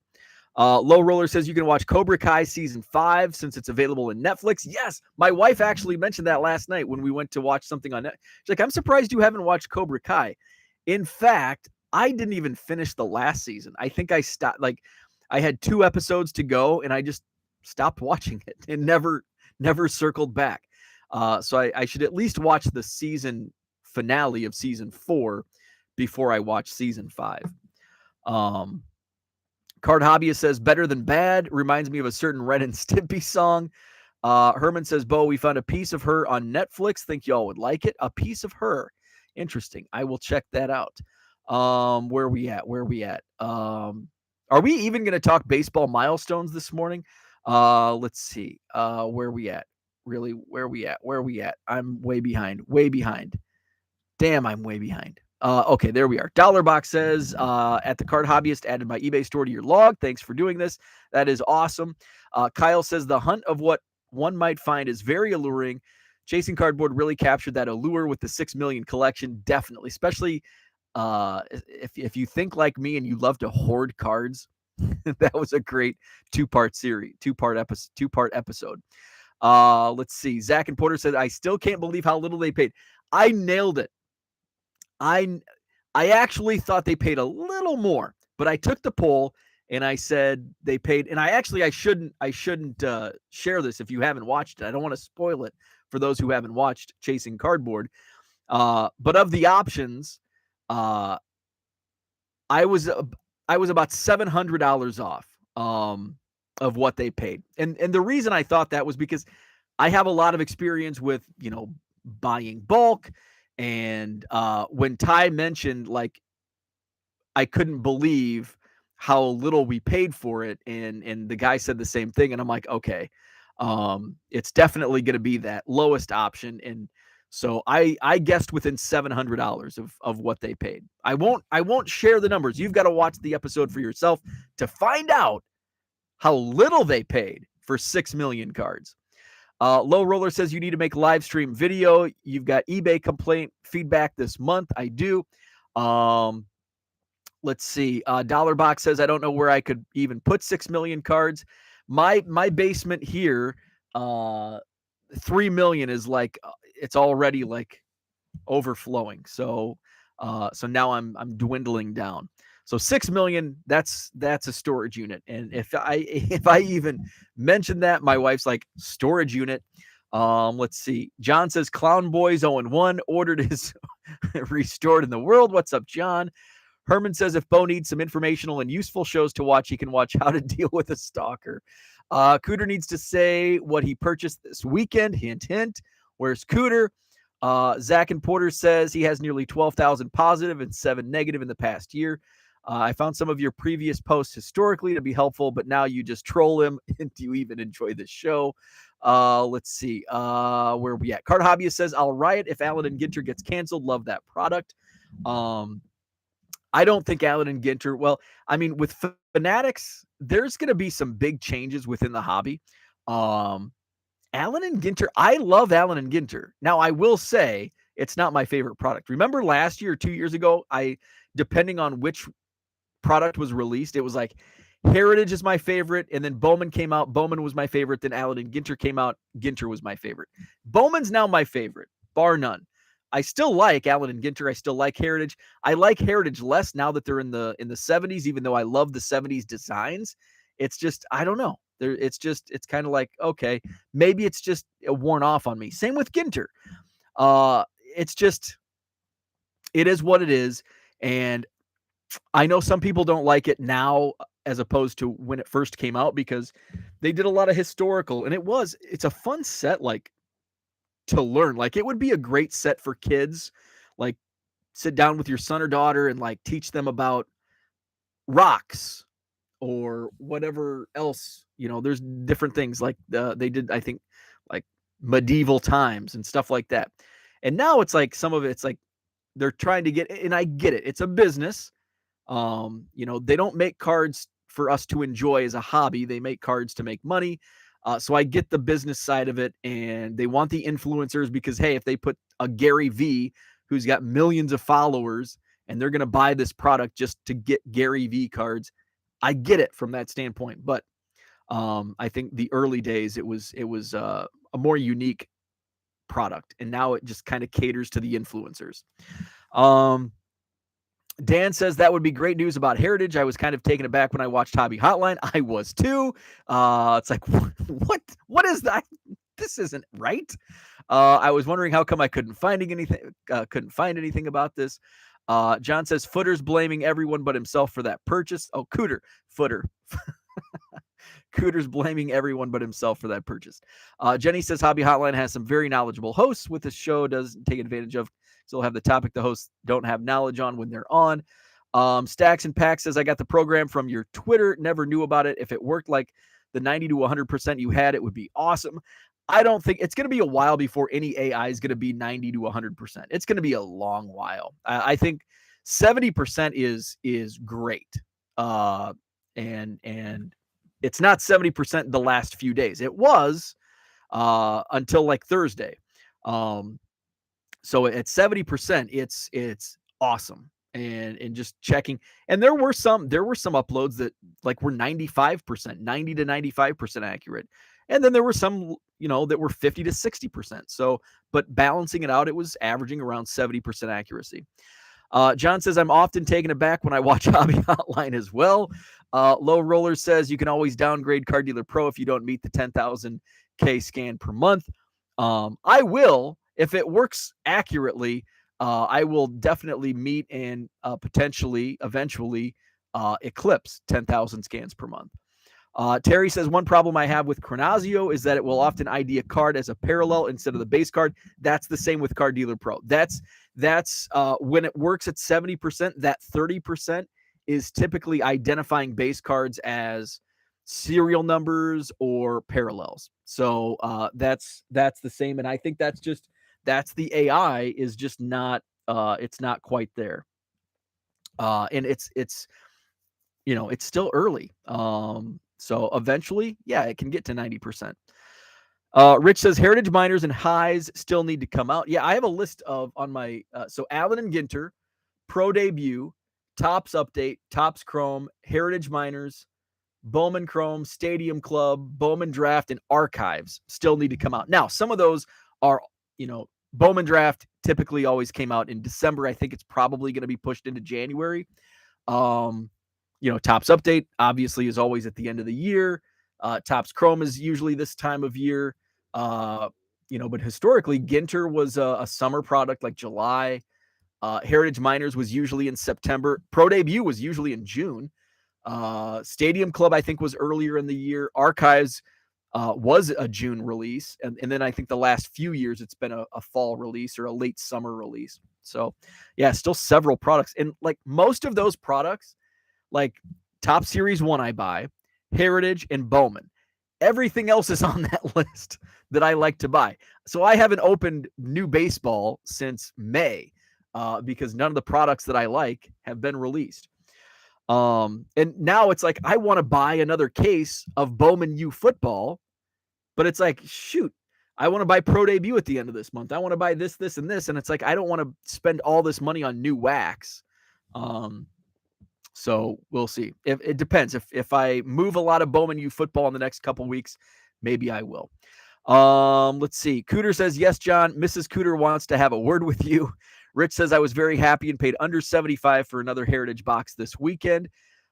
Low Roller says you can watch Cobra Kai season 5 since it's available in Netflix. Yes, my wife actually mentioned that last night when we went to watch something on Netflix. She's like, I'm surprised you haven't watched Cobra Kai. In fact, I didn't even finish the last season. I think I stopped, like I had 2 episodes to go and I just stopped watching it and never circled back. So I should at least watch the season finale of season 4 before I watch season 5. Card Hobbyist says better than bad. Reminds me of a certain Ren and Stimpy song. Herman says, Bo, we found a piece of her on Netflix. Think y'all would like it. A piece of her. Interesting. I will check that out. Where are we at? Are we even going to talk baseball milestones this morning? Let's see. Where are we at? Really, where are we at? I'm way behind. Damn, I'm way behind. Okay, there we are. Dollar Box says, at the Card Hobbyist, added my eBay store to your log. Thanks for doing this. That is awesome. Kyle says, the hunt of what one might find is very alluring. Chasing Cardboard really captured that allure with the 6 million collection. Definitely, especially if you think like me and you love to hoard cards. That was a great two-part episode. Let's see. Zach and Porter said, I still can't believe how little they paid. I nailed it. I actually thought they paid a little more, but I took the poll and I said they paid, and I shouldn't share this if you haven't watched it. I don't want to spoil it for those who haven't watched Chasing Cardboard. But of the options, I was about $700 off of what they paid. And the reason I thought that was because I have a lot of experience with, buying bulk. And when Ty mentioned, like, I couldn't believe how little we paid for it. And the guy said the same thing. And I'm like, okay, it's definitely going to be that lowest option. And so I guessed within $700 of what they paid. I won't share the numbers. You've got to watch the episode for yourself to find out how little they paid for 6 million cards. Low Roller says you need to make live stream video. You've got eBay complaint feedback this month. I do. Let's see. Dollar Box says I don't know where I could even put 6 million cards. My basement here 3 million is like it's already like overflowing. So now I'm dwindling down. So 6 million, that's a storage unit. And if I even mention that, my wife's like, storage unit. Let's see. John says Clown Boys 0-1 ordered his restored in the world. What's up, John? Herman says if Bo needs some informational and useful shows to watch, he can watch How to Deal with a Stalker. Cooter needs to say what he purchased this weekend. Hint, hint. Where's Cooter? Zach and Porter says he has nearly 12,000 positive and 7 negative in the past year. I found some of your previous posts historically to be helpful, but now you just troll him. Do you even enjoy this show? Let's see. Where are we at? Card Hobbyist says, I'll riot if Allen and Ginter gets canceled. Love that product. I don't think Allen and Ginter, well, I mean, with Fanatics, there's going to be some big changes within the hobby. Allen and Ginter, I love Allen and Ginter. Now, I will say it's not my favorite product. Remember last year or 2 years ago, depending on which product was released, it was like Heritage is my favorite, and then Bowman came out. Bowman was my favorite. Then Allen and Ginter came out. Ginter was my favorite. Bowman's now my favorite, bar none. I still like Allen and Ginter. I still like Heritage. I like Heritage less now that they're in the 70s, even though I love the 70s designs. It's just, I don't know. It's kind of like, okay, maybe it's just worn off on me. Same with Ginter. It's just, it is what it is. And I know some people don't like it now as opposed to when it first came out because they did a lot of historical, and it's a fun set, like, to learn. Like, it would be a great set for kids, like sit down with your son or daughter and like teach them about rocks or whatever else. There's different things like they did, I think, like medieval times and stuff like that. And now it's like some of it's like they're trying to get, and I get it, it's a business. They don't make cards for us to enjoy as a hobby. They make cards to make money. So I get the business side of it, and they want the influencers because, hey, if they put a Gary V who's got millions of followers and they're going to buy this product just to get Gary V cards, I get it from that standpoint. But I think the early days, it was a more unique product, and now it just kind of caters to the influencers. Dan says that would be great news about Heritage. I was kind of taken aback when I watched Hobby Hotline. I was too. It's like, what is that? This isn't right. I was wondering how come I couldn't find anything about this. John says Footer's blaming everyone but himself for that purchase. Oh, Footer. Cooter's blaming everyone but himself for that purchase. Jenny says Hobby Hotline has some very knowledgeable hosts with the show doesn't take advantage of. So they'll have the topic the hosts don't have knowledge on when they're on. Stacks and Pack says, I got the program from your Twitter. Never knew about it. If it worked like the 90 to 100% you had, it would be awesome. I don't think it's going to be a while before any AI is going to be 90 to 100%. It's going to be a long while. I think 70% is great. And it's not 70% the last few days. It was until like Thursday. So at 70%, it's awesome. And just checking. And there were some uploads that like were 95%, 90 to 95% accurate. And then there were some, that were 50 to 60%. So, but balancing it out, it was averaging around 70% accuracy. John says, I'm often taken aback when I watch Hobby Hotline as well. Low Roller says you can always downgrade Card Dealer Pro if you don't meet the 10,000K scan per month. I will, if it works accurately, I will definitely meet and potentially, eventually, eclipse 10,000 scans per month. Terry says, one problem I have with Chronazio is that it will often ID a card as a parallel instead of the base card. That's the same with Card Dealer Pro. That's when it works at 70%, that 30% is typically identifying base cards as serial numbers or parallels. So that's the same. And I think that's the AI is just not, it's not quite there. And it's still early. So eventually, yeah, it can get to 90%. Rich says Heritage Miners and Highs still need to come out. Yeah, I have a list of on my, so Allen and Ginter, Pro Debut, Topps Update, Topps Chrome, Heritage Miners, Bowman Chrome, Stadium Club, Bowman Draft, and Archives still need to come out. Now, some of those are, Bowman Draft typically always came out in December. I think it's probably going to be pushed into January. Topps Update obviously is always at the end of the year. Topps Chrome is usually this time of year. But historically, Ginter was a summer product like July. Heritage Miners was usually in September. Pro Debut was usually in June. Stadium Club, I think, was earlier in the year. Archives was a June release. And then I think the last few years it's been a fall release or a late summer release. So, yeah, still several products. And like most of those products, like Top Series 1 I buy, Heritage, and Bowman. Everything else is on that list that I like to buy. So I haven't opened new baseball since May because none of the products that I like have been released. And now it's like I want to buy another case of Bowman U football, but it's like, shoot, I want to buy Pro Debut at the end of this month. I want to buy this, and this. And it's like, I don't want to spend all this money on new wax. So we'll see. It depends. If I move a lot of Bowman U football in the next couple weeks, maybe I will. Let's see. Cooter says, yes, John. Mrs. Cooter wants to have a word with you. Rich says, I was very happy and paid under $75 for another Heritage box this weekend.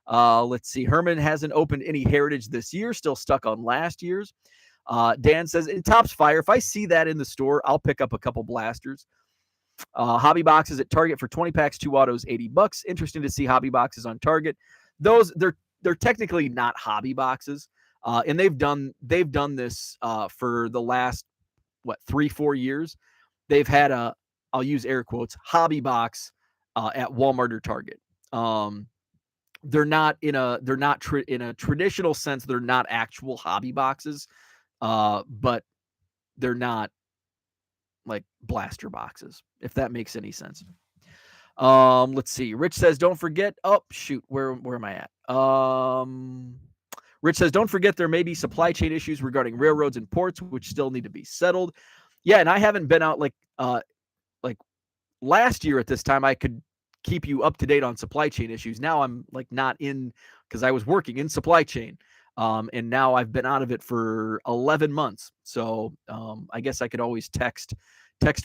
Let's see. Herman hasn't opened any Heritage this year, still stuck on last year's. Dan says, in Topps Fire, if I see that in the store, I'll pick up a couple blasters. Hobby boxes at Target for 20 packs, 2 autos, $80. Interesting to see hobby boxes on Target. Those they're technically not hobby boxes, and they've done this for the last 3-4 years. They've had I'll use air quotes, hobby box at Walmart or Target. They're not in a traditional sense. They're not actual hobby boxes, but they're not like blaster boxes, if that makes any sense. Let's see. Rich says, don't forget. Oh, shoot. Where am I at? Rich says, don't forget there may be supply chain issues regarding railroads and ports, which still need to be settled. Yeah, and I haven't been out like last year at this time. I could keep you up to date on supply chain issues. Now I'm like not in, because I was working in supply chain. And now I've been out of it for 11 months. So I guess I could always text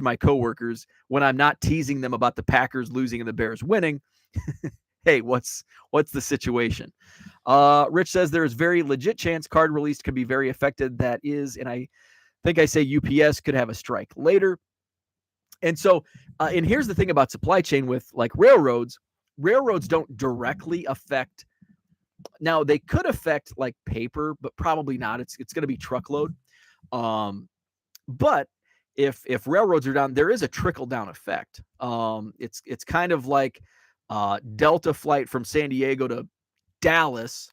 my coworkers when I'm not teasing them about the Packers losing and the Bears winning. Hey, what's the situation? Rich says there is very legit chance card release could be very affected. That is, and I think I say UPS could have a strike later. And so, and here's the thing about supply chain with like railroads don't directly affect. Now they could affect like paper, but probably not. It's going to be truckload. But if railroads are down, there is a trickle down effect. It's kind of like Delta flight from San Diego to Dallas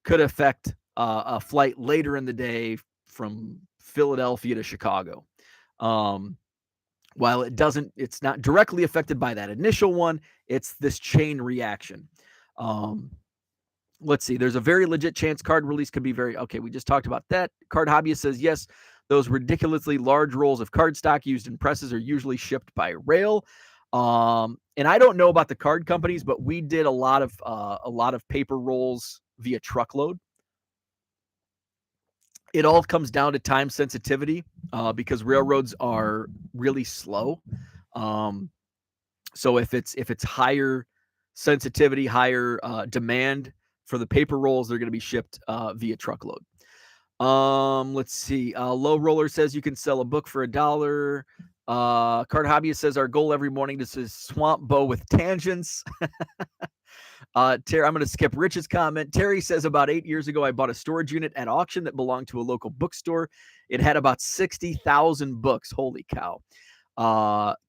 could affect a flight later in the day from Philadelphia to Chicago. While it's not directly affected by that initial one, it's this chain reaction. Let's see. There's a very legit chance card release could be okay. We just talked about that. Card Hobbyist says, yes, those ridiculously large rolls of card stock used in presses are usually shipped by rail. And I don't know about the card companies, but we did a lot of paper rolls via truckload. It all comes down to time sensitivity because railroads are really slow. So if it's higher sensitivity, higher demand for the paper rolls, they're going to be shipped via truckload. Let's see. Low Roller says you can sell a book for $1. Card Hobbyist says our goal every morning is to swamp Bo with tangents. Terry, I'm going to skip Rich's comment. Terry says about 8 years ago, I bought a storage unit at auction that belonged to a local bookstore. It had about 60,000 books. Holy cow.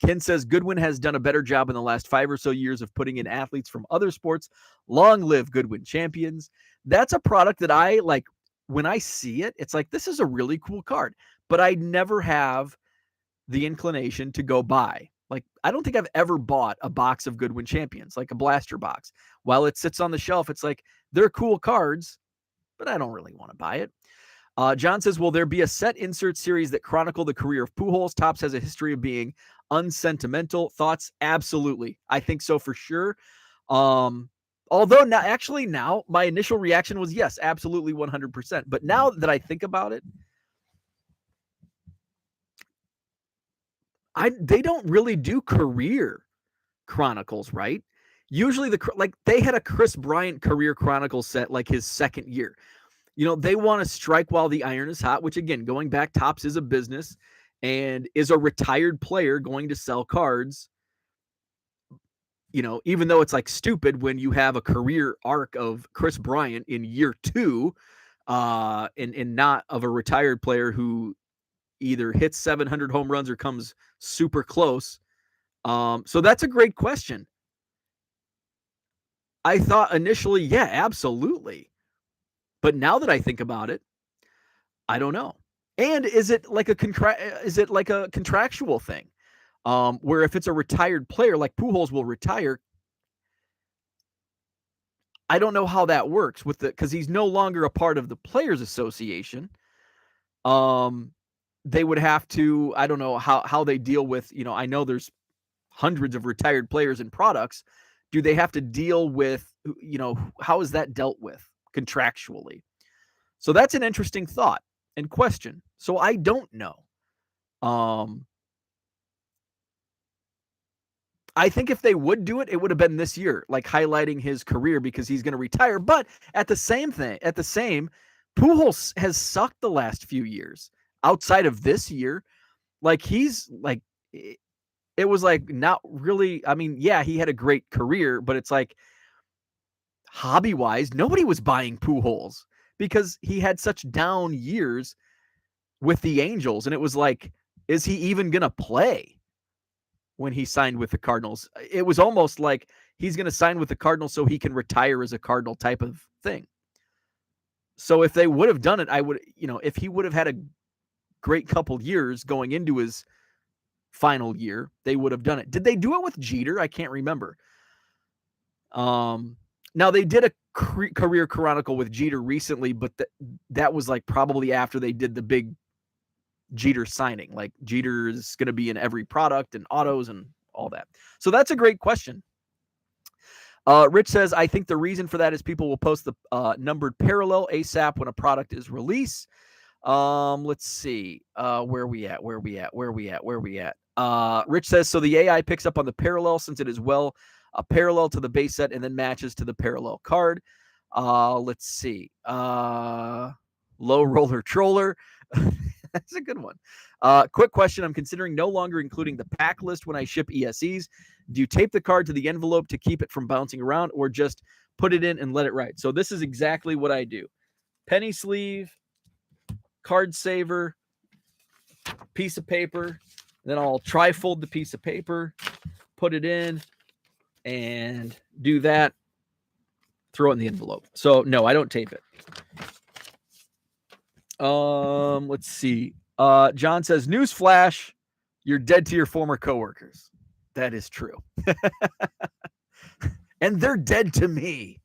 Ken says Goodwin has done a better job in the last 5 or so years of putting in athletes from other sports. Long live Goodwin champions. That's a product that I like. When I see it, it's like, this is a really cool card, but I never have the inclination to go buy. Like, I don't think I've ever bought a box of Goodwin champions, like a blaster box. While it sits on the shelf, it's like, they're cool cards, but I don't really want to buy it. John says, will there be a set insert series that chronicle the career of Pujols? Topps has a history of being unsentimental. Thoughts? Absolutely. I think so for sure. Although now my initial reaction was yes, absolutely 100%. But now that I think about it, they don't really do career chronicles, right? Usually they had a Chris Bryant career chronicle set like his second year. They want to strike while the iron is hot, which again, going back, Topps is a business and is a retired player going to sell cards. Even though it's like stupid when you have a career arc of Chris Bryant in year 2, and not of a retired player who either hits 700 home runs or comes super close. So that's a great question. I thought initially, yeah, absolutely. But now that I think about it, I don't know. And is it like a contractual thing? Where if it's a retired player, like Pujols will retire, I don't know how that works because he's no longer a part of the Players Association. They would have to, I don't know how they deal with, I know there's hundreds of retired players and products. Do they have to deal with, how is that dealt with contractually? So that's an interesting thought and question. So I don't know. I think if they would do it, it would have been this year, like highlighting his career because he's going to retire. But at the same, Pujols has sucked the last few years outside of this year. Like he's like, it was like not really. I mean, yeah, he had a great career, but it's like hobby wise, nobody was buying Pujols because he had such down years with the Angels. And it was like, is he even going to play when he signed with the Cardinals? It was almost like he's going to sign with the Cardinals so he can retire as a Cardinal type of thing. So if they would have done it, I would, if he would have had a great couple years going into his final year, they would have done it. Did they do it with Jeter? I can't remember. Now they did a career chronicle with Jeter recently, but that was like probably after they did the big Jeter signing. Like Jeter is going to be in every product and autos and all that. So that's a great question. Rich says, I think the reason for that is people will post the numbered parallel ASAP when a product is released. Let's see. Where we at? Rich says, so the AI picks up on the parallel since it is a parallel to the base set and then matches to the parallel card. Let's see. Low roller troller. That's a good one. Quick question. I'm considering no longer including the pack list when I ship ESEs. Do you tape the card to the envelope to keep it from bouncing around or just put it in and let it ride? So this is exactly what I do. Penny sleeve, card saver, piece of paper. Then I'll tri-fold the piece of paper, put it in, and do that. Throw it in the envelope. So no, I don't tape it. Let's see. John says, newsflash, you're dead to your former coworkers. That is true. And they're dead to me.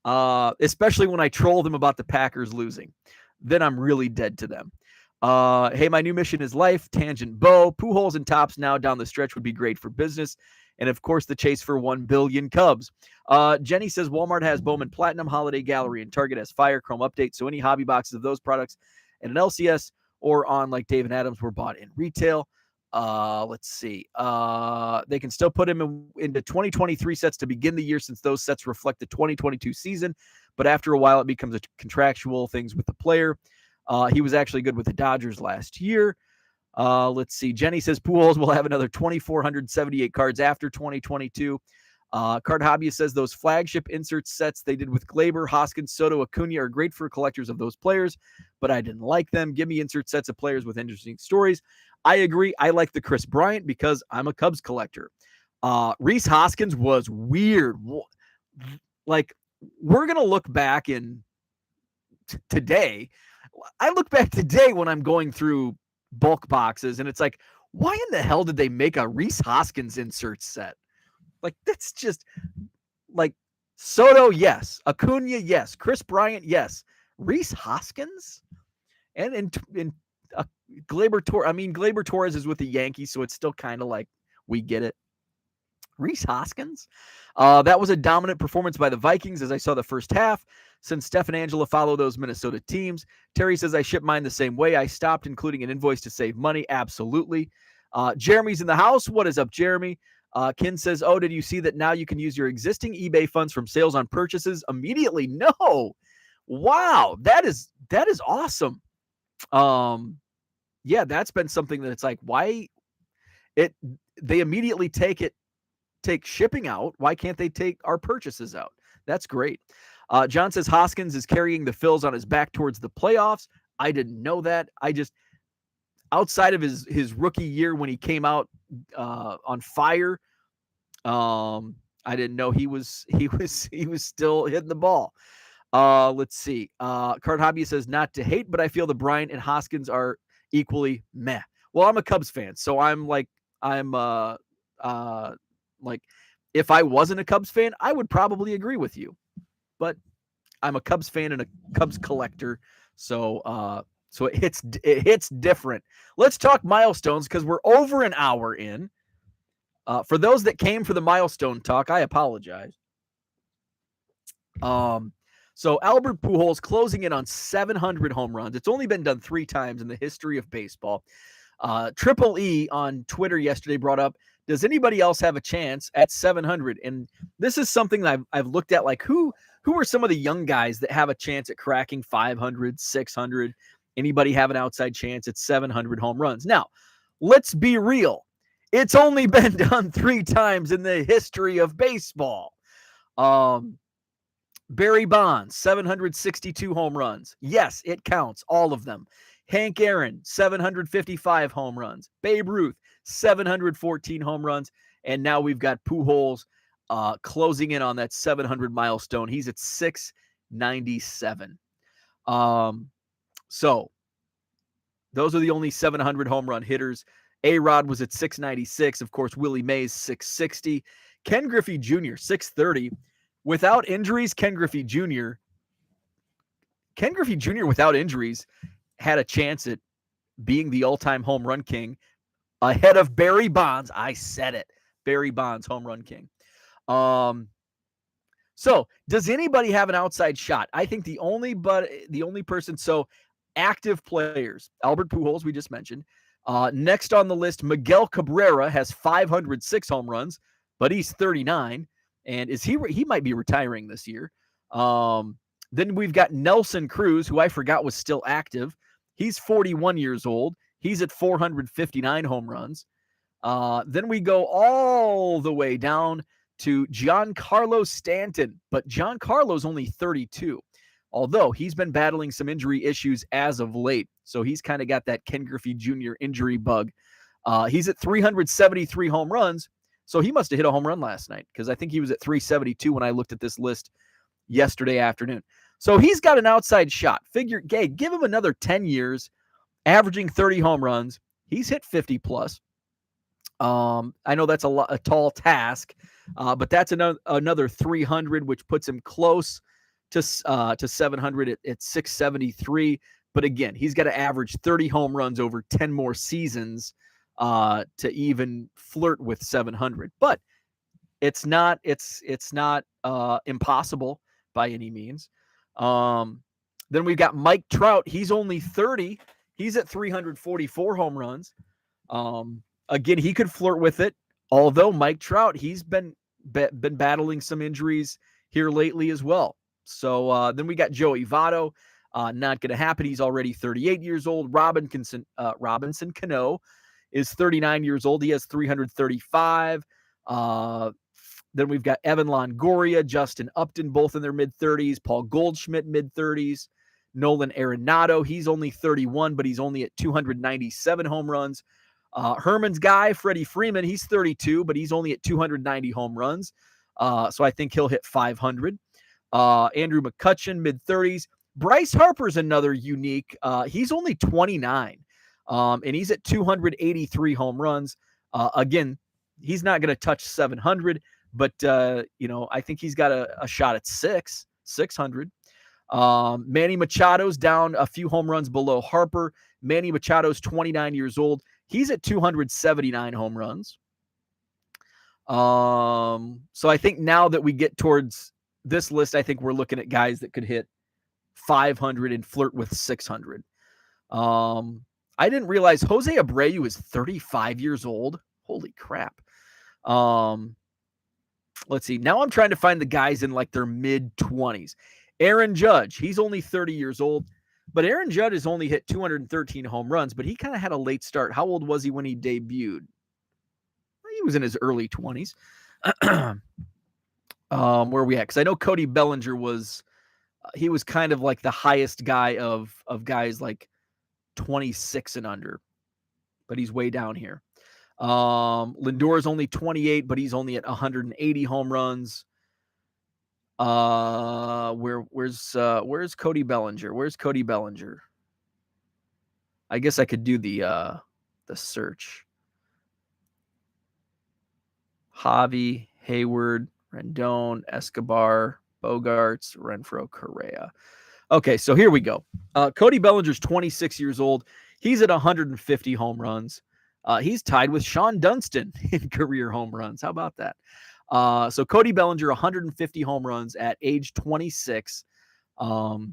Especially when I troll them about the Packers losing. Then I'm really dead to them. Hey, my new mission is life. Tangent Bow. Pujols and Topps now down the stretch would be great for business. And of course, the chase for 1 billion Cubs. Jenny says Walmart has Bowman Platinum, Holiday Gallery, and Target has Fire Chrome Update. So any hobby boxes of those products and an LCS or on like Dave and Adams were bought in retail. Let's see. They can still put him into 2023 sets to begin the year since those sets reflect the 2022 season. But after a while, it becomes a contractual things with the player. He was actually good with the Dodgers last year. Let's see. Jenny says Pujols will have another 2,478 cards after 2022. Card Hobbyist says those flagship insert sets they did with Glaber, Hoskins, Soto, Acuna are great for collectors of those players, but I didn't like them. Give me insert sets of players with interesting stories. I agree. I like the Chris Bryant because I'm a Cubs collector. Rhys Hoskins was weird. Like, we're going to look back in today. I look back today when I'm going through bulk boxes and it's like, why in the hell did they make a Rhys Hoskins insert set? Like, that's just like Soto, yes. Acuna, yes. Chris Bryant, yes. Rhys Hoskins? And in Gleyber Torres, Gleyber Torres is with the Yankees, so it's still kind of like we get it. Rhys Hoskins. That was a dominant performance by the Vikings as I saw the first half. Since Steph and Angela follow those Minnesota teams, Terry says I ship mine the same way. I stopped including an invoice to save money. Absolutely. Jeremy's in the house. What is up, Jeremy? Ken says, oh, did you see that now you can use your existing eBay funds from sales on purchases immediately? No. Wow. That is awesome. Yeah, that's been something that it's like, why they immediately take shipping out. Why can't they take our purchases out? That's great. John says Hoskins is carrying the Phils on his back towards the playoffs. I didn't know that. I just, outside of his rookie year when he came out on fire, I didn't know he was still hitting the ball. Let's see. Card Hobby says not to hate, but I feel the Bryant and Hoskins are equally meh. Well, I'm a Cubs fan, so like if I wasn't a Cubs fan, I would probably agree with you. But I'm a Cubs fan and a Cubs collector, so it hits different. Let's talk milestones because we're over an hour in. For those that came for the milestone talk, I apologize. So Albert Pujols closing in on 700 home runs. It's only been done 3 times in the history of baseball. Triple E on Twitter yesterday brought up, does anybody else have a chance at 700? And this is something that I've looked at, like who are some of the young guys that have a chance at cracking 500, 600? Anybody have an outside chance at 700 home runs? Now, let's be real. It's only been done 3 times in the history of baseball. Barry Bonds, 762 home runs. Yes, it counts, all of them. Hank Aaron, 755 home runs. Babe Ruth, 714 home runs. And now we've got Pujols closing in on that 700 milestone. He's at 697. So those are the only 700 home run hitters. A-Rod was at 696. Of course, Willie Mays, 660. Ken Griffey Jr., 630. Without injuries, Ken Griffey Jr. without injuries had a chance at being the all-time home run king ahead of Barry Bonds. I said it. Barry Bonds, home run king. So does anybody have an outside shot? I think the only person, so active players, Albert Pujols, we just mentioned. Next on the list, Miguel Cabrera has 506 home runs, but he's 39. And he might be retiring this year. Then we've got Nelson Cruz, who I forgot was still active. He's 41 years old. He's at 459 home runs. Then we go all the way down to Giancarlo Stanton, but Giancarlo's only 32, although he's been battling some injury issues as of late. So he's kind of got that Ken Griffey Jr. injury bug. He's at 373 home runs. So he must have hit a home run last night because I think he was at 372 when I looked at this list yesterday afternoon. So he's got an outside shot. Figure, give him another 10 years, averaging 30 home runs. He's hit 50 plus. I know that's a tall task, but that's another 300, which puts him close to 700 at 673. But again, he's got to average 30 home runs over 10 more seasons to even flirt with 700. But it's not impossible by any means. Then we've got Mike Trout. He's only 30. He's at 344 home runs. Again, he could flirt with it. Although Mike Trout, he's been battling some injuries here lately as well. So then we got Joey Votto. Not going to happen. He's already 38 years old. Robinson Cano is 39 years old. He has 335. Then we've got Evan Longoria, Justin Upton, both in their mid-30s. Paul Goldschmidt, mid-30s. Nolan Arenado, he's only 31, but he's only at 297 home runs. Herman's guy, Freddie Freeman, he's 32, but he's only at 290 home runs. So I think he'll hit 500. Andrew McCutchen, mid-30s. Bryce Harper's another unique. He's only 29, and he's at 283 home runs. Again, he's not going to touch 700, but, I think he's got a shot at 600. Manny Machado's down a few home runs below Harper. Manny Machado's 29 years old. He's at 279 home runs. So I think now that we get towards this list, I think we're looking at guys that could hit 500 and flirt with 600. I didn't realize Jose Abreu is 35 years old. Holy crap. Let's see. Now I'm trying to find the guys in like their mid 20s. Aaron Judge, he's only 30 years old, but Aaron Judge has only hit 213 home runs, but he kind of had a late start. How old was he when he debuted? He was in his early 20s. Where are we at? Because I know Cody Bellinger was he was kind of like the highest guy of guys like 26 and under, but he's way down here. Lindor is only 28, but he's only at 180 home runs. Where's Cody Bellinger? Where's Cody Bellinger? I guess I could do the search. Javi, Hayward, Rendon, Escobar, Bogarts, Renfroe, Correa. Okay, so here we go. Cody Bellinger's 26 years old. He's at 150 home runs. He's tied with Sean Dunston in career home runs. How about that? So Cody Bellinger, 150 home runs at age 26. So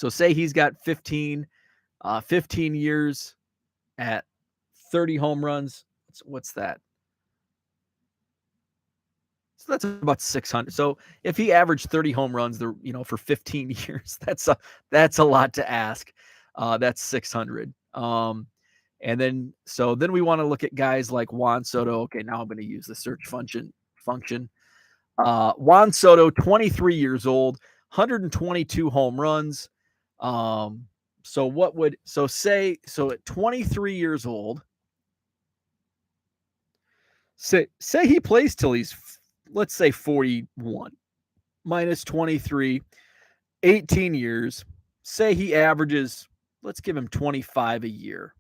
say he's got 15 years at 30 home runs. What's that? So that's about 600. So if he averaged 30 home runs, for 15 years, that's a lot to ask. That's 600. And then we want to look at guys like Juan Soto. Okay, now I'm going to use the search function. Juan Soto, 23 years old, 122 home runs. So at 23 years old, say he plays till he's, let's say 41 minus 23, 18 years. Say he averages, let's give him 25 a year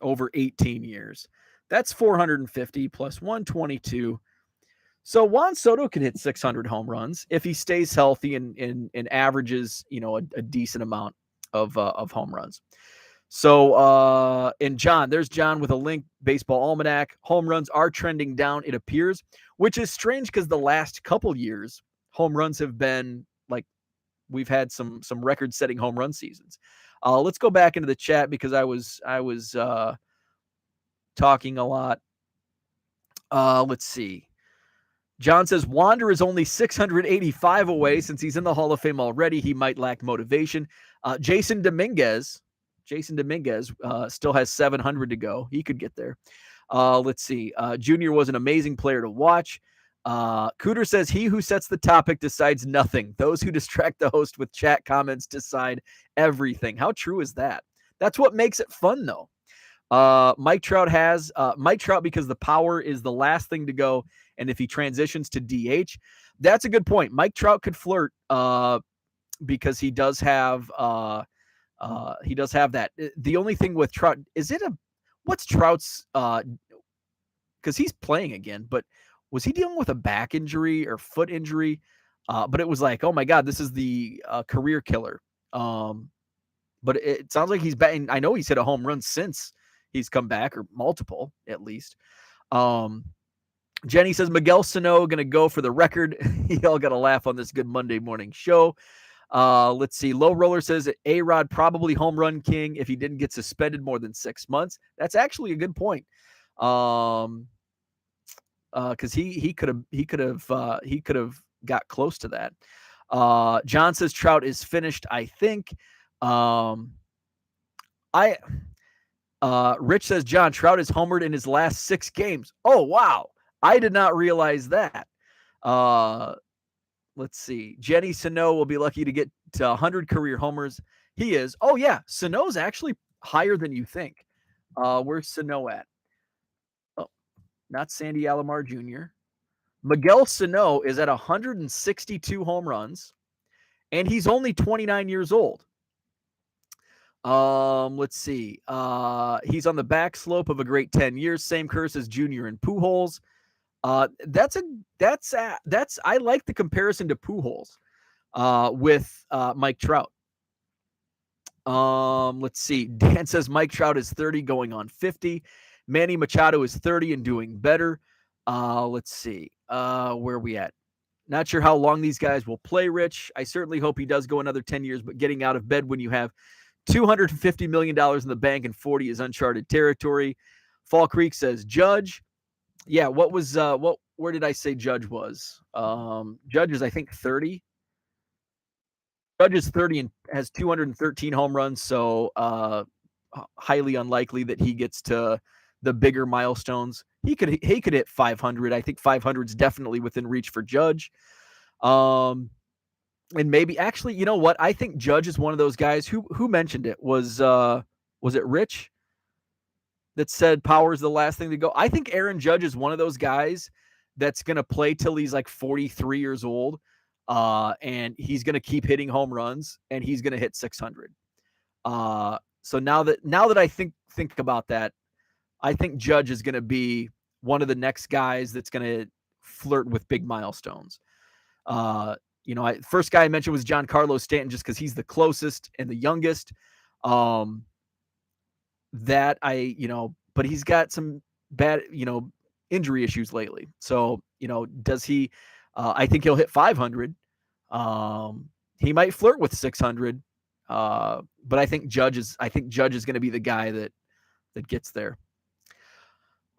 over 18 years. That's 450 plus 122. So Juan Soto can hit 600 home runs if he stays healthy and averages, a decent amount of home runs. So, and there's John with a link, Baseball Almanac. Home runs are trending down, it appears, which is strange because the last couple years, home runs have been like, we've had some record-setting home run seasons. Let's go back into the chat because I was talking a lot. Let's see. John says Wander is only 685 away. Since he's in the Hall of Fame already, he might lack motivation. Jason Dominguez still has 700 to go. He could get there. Let's see. Junior was an amazing player to watch. Cooter says he who sets the topic decides nothing. Those who distract the host with chat comments decide everything. How true is that? That's what makes it fun, though. Mike Trout because the power is the last thing to go. And if he transitions to DH, that's a good point. Mike Trout could flirt because he does have that. The only thing with Trout, what's Trout's, because he's playing again, but was he dealing with a back injury or foot injury? But it was like, oh my God, this is the career killer. But it sounds like he's batting. I know he's hit a home run since he's come back, or multiple at least. Jenny says Miguel Sano going to go for the record. Y'all got to laugh on this good Monday morning show. Let's see. Low Roller says A-Rod probably home run king if he didn't get suspended more than 6 months. That's actually a good point. Because he could have got close to that. John says Trout is finished, I think. Rich says John Trout is homered in his last 6 games. Oh wow. I did not realize that. Let's see. Jenny Sano will be lucky to get to 100 career homers. He is. Oh, yeah. Sano's actually higher than you think. Where's Sano at? Oh, not Sandy Alomar Jr. Miguel Sano is at 162 home runs, and he's only 29 years old. Let's see. He's on the back slope of a great 10 years. Same curse as Junior and Pujols. I like the comparison to Pujols with Mike Trout. Let's see. Dan says Mike Trout is 30 going on 50. Manny Machado is 30 and doing better. Let's see. Where are we at? Not sure how long these guys will play, Rich. I certainly hope he does go another 10 years, but getting out of bed when you have $250 million in the bank and 40 is uncharted territory. Fall Creek says Judge. Yeah, where did I say Judge was? Judge is, I think, 30. Judge is 30 and has 213 home runs, so highly unlikely that he gets to the bigger milestones. He could hit 500. I think 500 is definitely within reach for Judge. And maybe actually, you know what? I think Judge is one of those guys who mentioned it. Was it Rich that said power is the last thing to go? I think Aaron Judge is one of those guys that's going to play till he's like 43 years old. And he's going to keep hitting home runs and he's going to hit 600. So now that I think about that, I think Judge is going to be one of the next guys that's going to flirt with big milestones. First guy I mentioned was Giancarlo Stanton, just because he's the closest and the youngest. But he's got some bad, injury issues lately. So, does he? I think he'll hit 500. He might flirt with 600. But I think Judge is going to be the guy that gets there.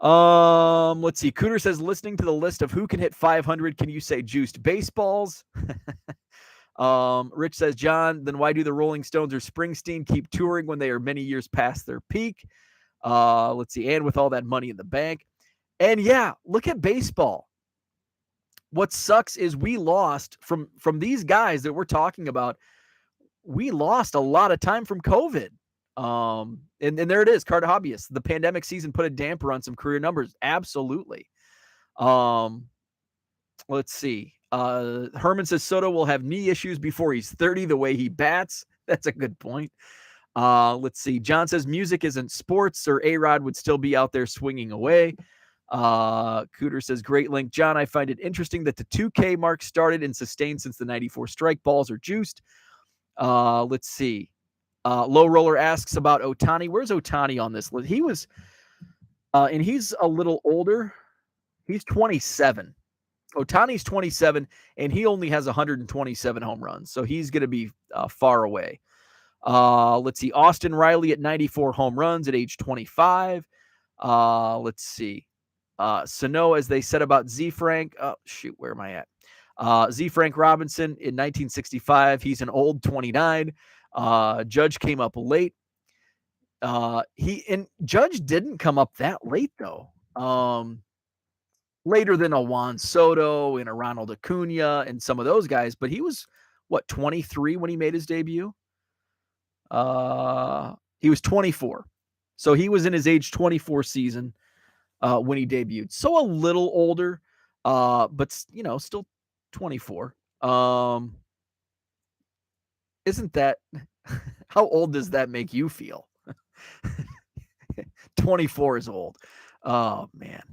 Let's see. Cooter says, listening to the list of who can hit 500, can you say juiced baseballs? Rich says, John, then why do the Rolling Stones or Springsteen keep touring when they are many years past their peak? Let's see. And with all that money in the bank. And yeah, look at baseball. What sucks is we lost from these guys that we're talking about. We lost a lot of time from COVID. And there it is, card hobbyists. The pandemic season put a damper on some career numbers. Absolutely. Let's see. Herman says Soto will have knee issues before he's 30, the way he bats. That's a good point. Let's see. John says music isn't sports, or A-Rod would still be out there swinging away. Cooter says, great link. John, I find it interesting that the 2K mark started and sustained since the 94 strike balls are juiced. Let's see. Low Roller asks about Ohtani. Where's Ohtani on this list? He was, and he's a little older. He's 27. Ohtani's 27, and he only has 127 home runs, so he's going to be far away. Let's see. Austin Riley at 94 home runs at age 25. Let's see. Sano, as they said about Z Frank. Oh, shoot, where am I at? Z Frank Robinson in 1965. He's an old 29. Judge came up late. Judge didn't come up that late though. Later than a Juan Soto and a Ronald Acuna and some of those guys, but he was 23 when he made his debut. He was 24, so he was in his age 24 season when he debuted. So a little older, but still 24. Isn't that how old does that make you feel? 24 is old. Oh man.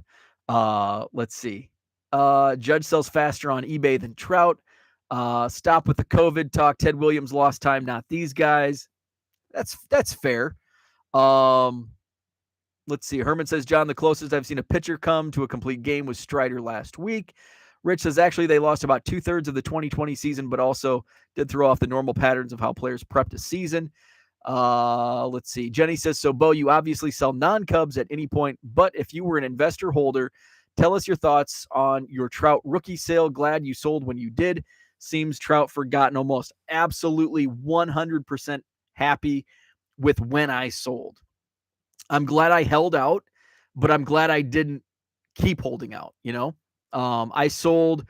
Let's see. Judge sells faster on eBay than Trout. Stop with the COVID talk. Ted Williams lost time, not these guys. That's fair. Let's see. Herman says, John, the closest I've seen a pitcher come to a complete game was Strider last week. Rich says, actually, they lost about 2/3 of the 2020 season, but also did throw off the normal patterns of how players prepped a season. Let's see. Jenny says, so Bo, you obviously sell non-Cubs at any point, but if you were an investor holder, tell us your thoughts on your Trout rookie sale. Glad you sold when you did. Seems Trout forgotten almost. Absolutely 100% happy with when I sold. I'm glad I held out, but I'm glad I didn't keep holding out, I sold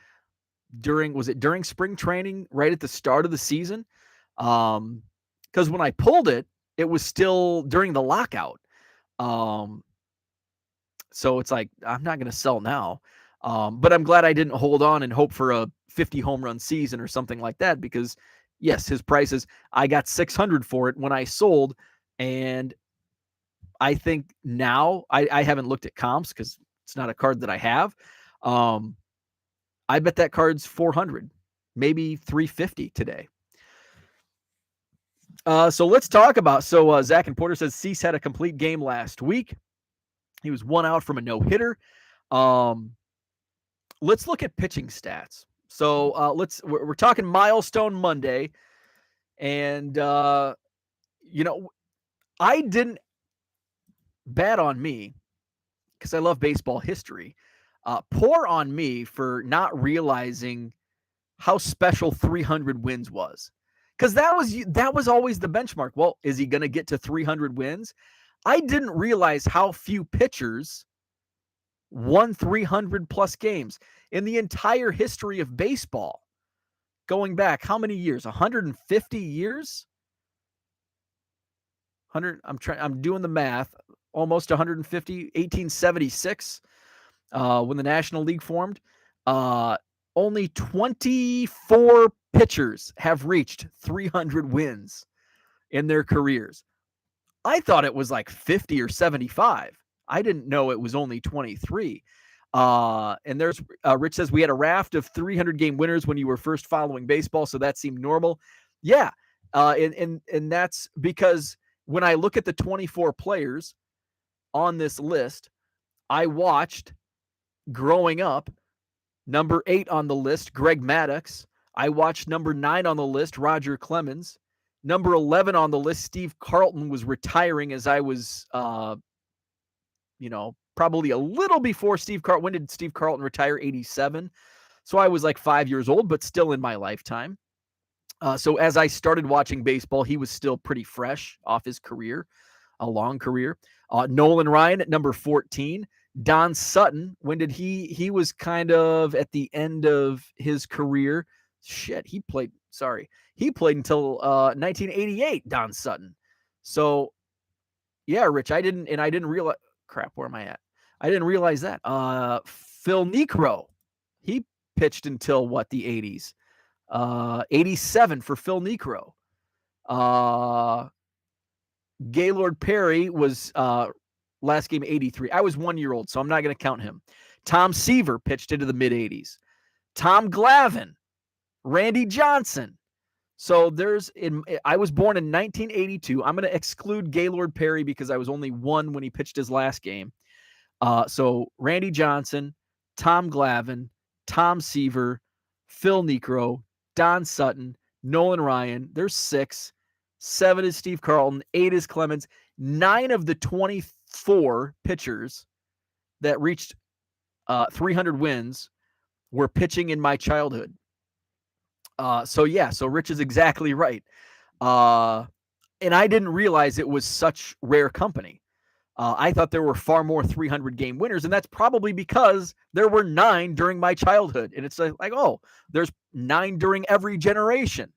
during spring training, right at the start of the season? Because when I pulled it, it was still during the lockout. So it's like, I'm not going to sell now. But I'm glad I didn't hold on and hope for a 50 home run season or something like that, because yes, his prices, I got 600 for it when I sold. And I think now I haven't looked at comps because it's not a card that I have. I bet that card's 400, maybe 350 today. So let's talk about, Zach and Porter says Cease had a complete game last week. He was 1 out from a no-hitter. let's look at pitching stats. So we're talking Milestone Monday, and I didn't bad on me because I love baseball history. Poor on me for not realizing how special 300 wins was, because that was always the benchmark. Well, is he going to get to 300 wins? I didn't realize how few pitchers won 300 plus games in the entire history of baseball. Going back how many years? 150 years? 100 I'm doing the math. Almost 150, 1876 when the National League formed. Only 24 pitchers have reached 300 wins in their careers. I thought it was like 50 or 75. I didn't know it was only 23. And there's Rich says we had a raft of 300 game winners when you were first following baseball, so that seemed normal. Yeah, and that's because when I look at the 24 players on this list, I watched growing up number 8 on the list, Greg Maddux. I watched number 9 on the list, Roger Clemens. Number 11 on the list, Steve Carlton was retiring as I was, probably a little before Steve Carlton. When did Steve Carlton retire? 87. So I was like 5 years old, but still in my lifetime. So as I started watching baseball, he was still pretty fresh off his career, a long career. Nolan Ryan at number 14. Don Sutton, when did he was kind of at the end of his career. He played until 1988, Don Sutton. So yeah, Rich, I didn't realize, crap, where am I at? I didn't realize that. Phil Niekro, he pitched until the 80s. 87 for Phil Niekro. Gaylord Perry was last game 83. I was 1 year old, so I'm not going to count him. Tom Seaver pitched into the mid 80s. Tom Glavine, Randy Johnson. So I was born in 1982. I'm going to exclude Gaylord Perry because I was only 1 when he pitched his last game. So Randy Johnson, Tom Glavine, Tom Seaver, Phil Niekro, Don Sutton, Nolan Ryan. There's 6. 7 is Steve Carlton. 8 is Clemens. 9 of the 24 pitchers that reached 300 wins were pitching in my childhood. So Rich is exactly right. And I didn't realize it was such rare company. I thought there were far more 300 game winners, and that's probably because there were 9 during my childhood. And it's like, oh, there's 9 during every generation.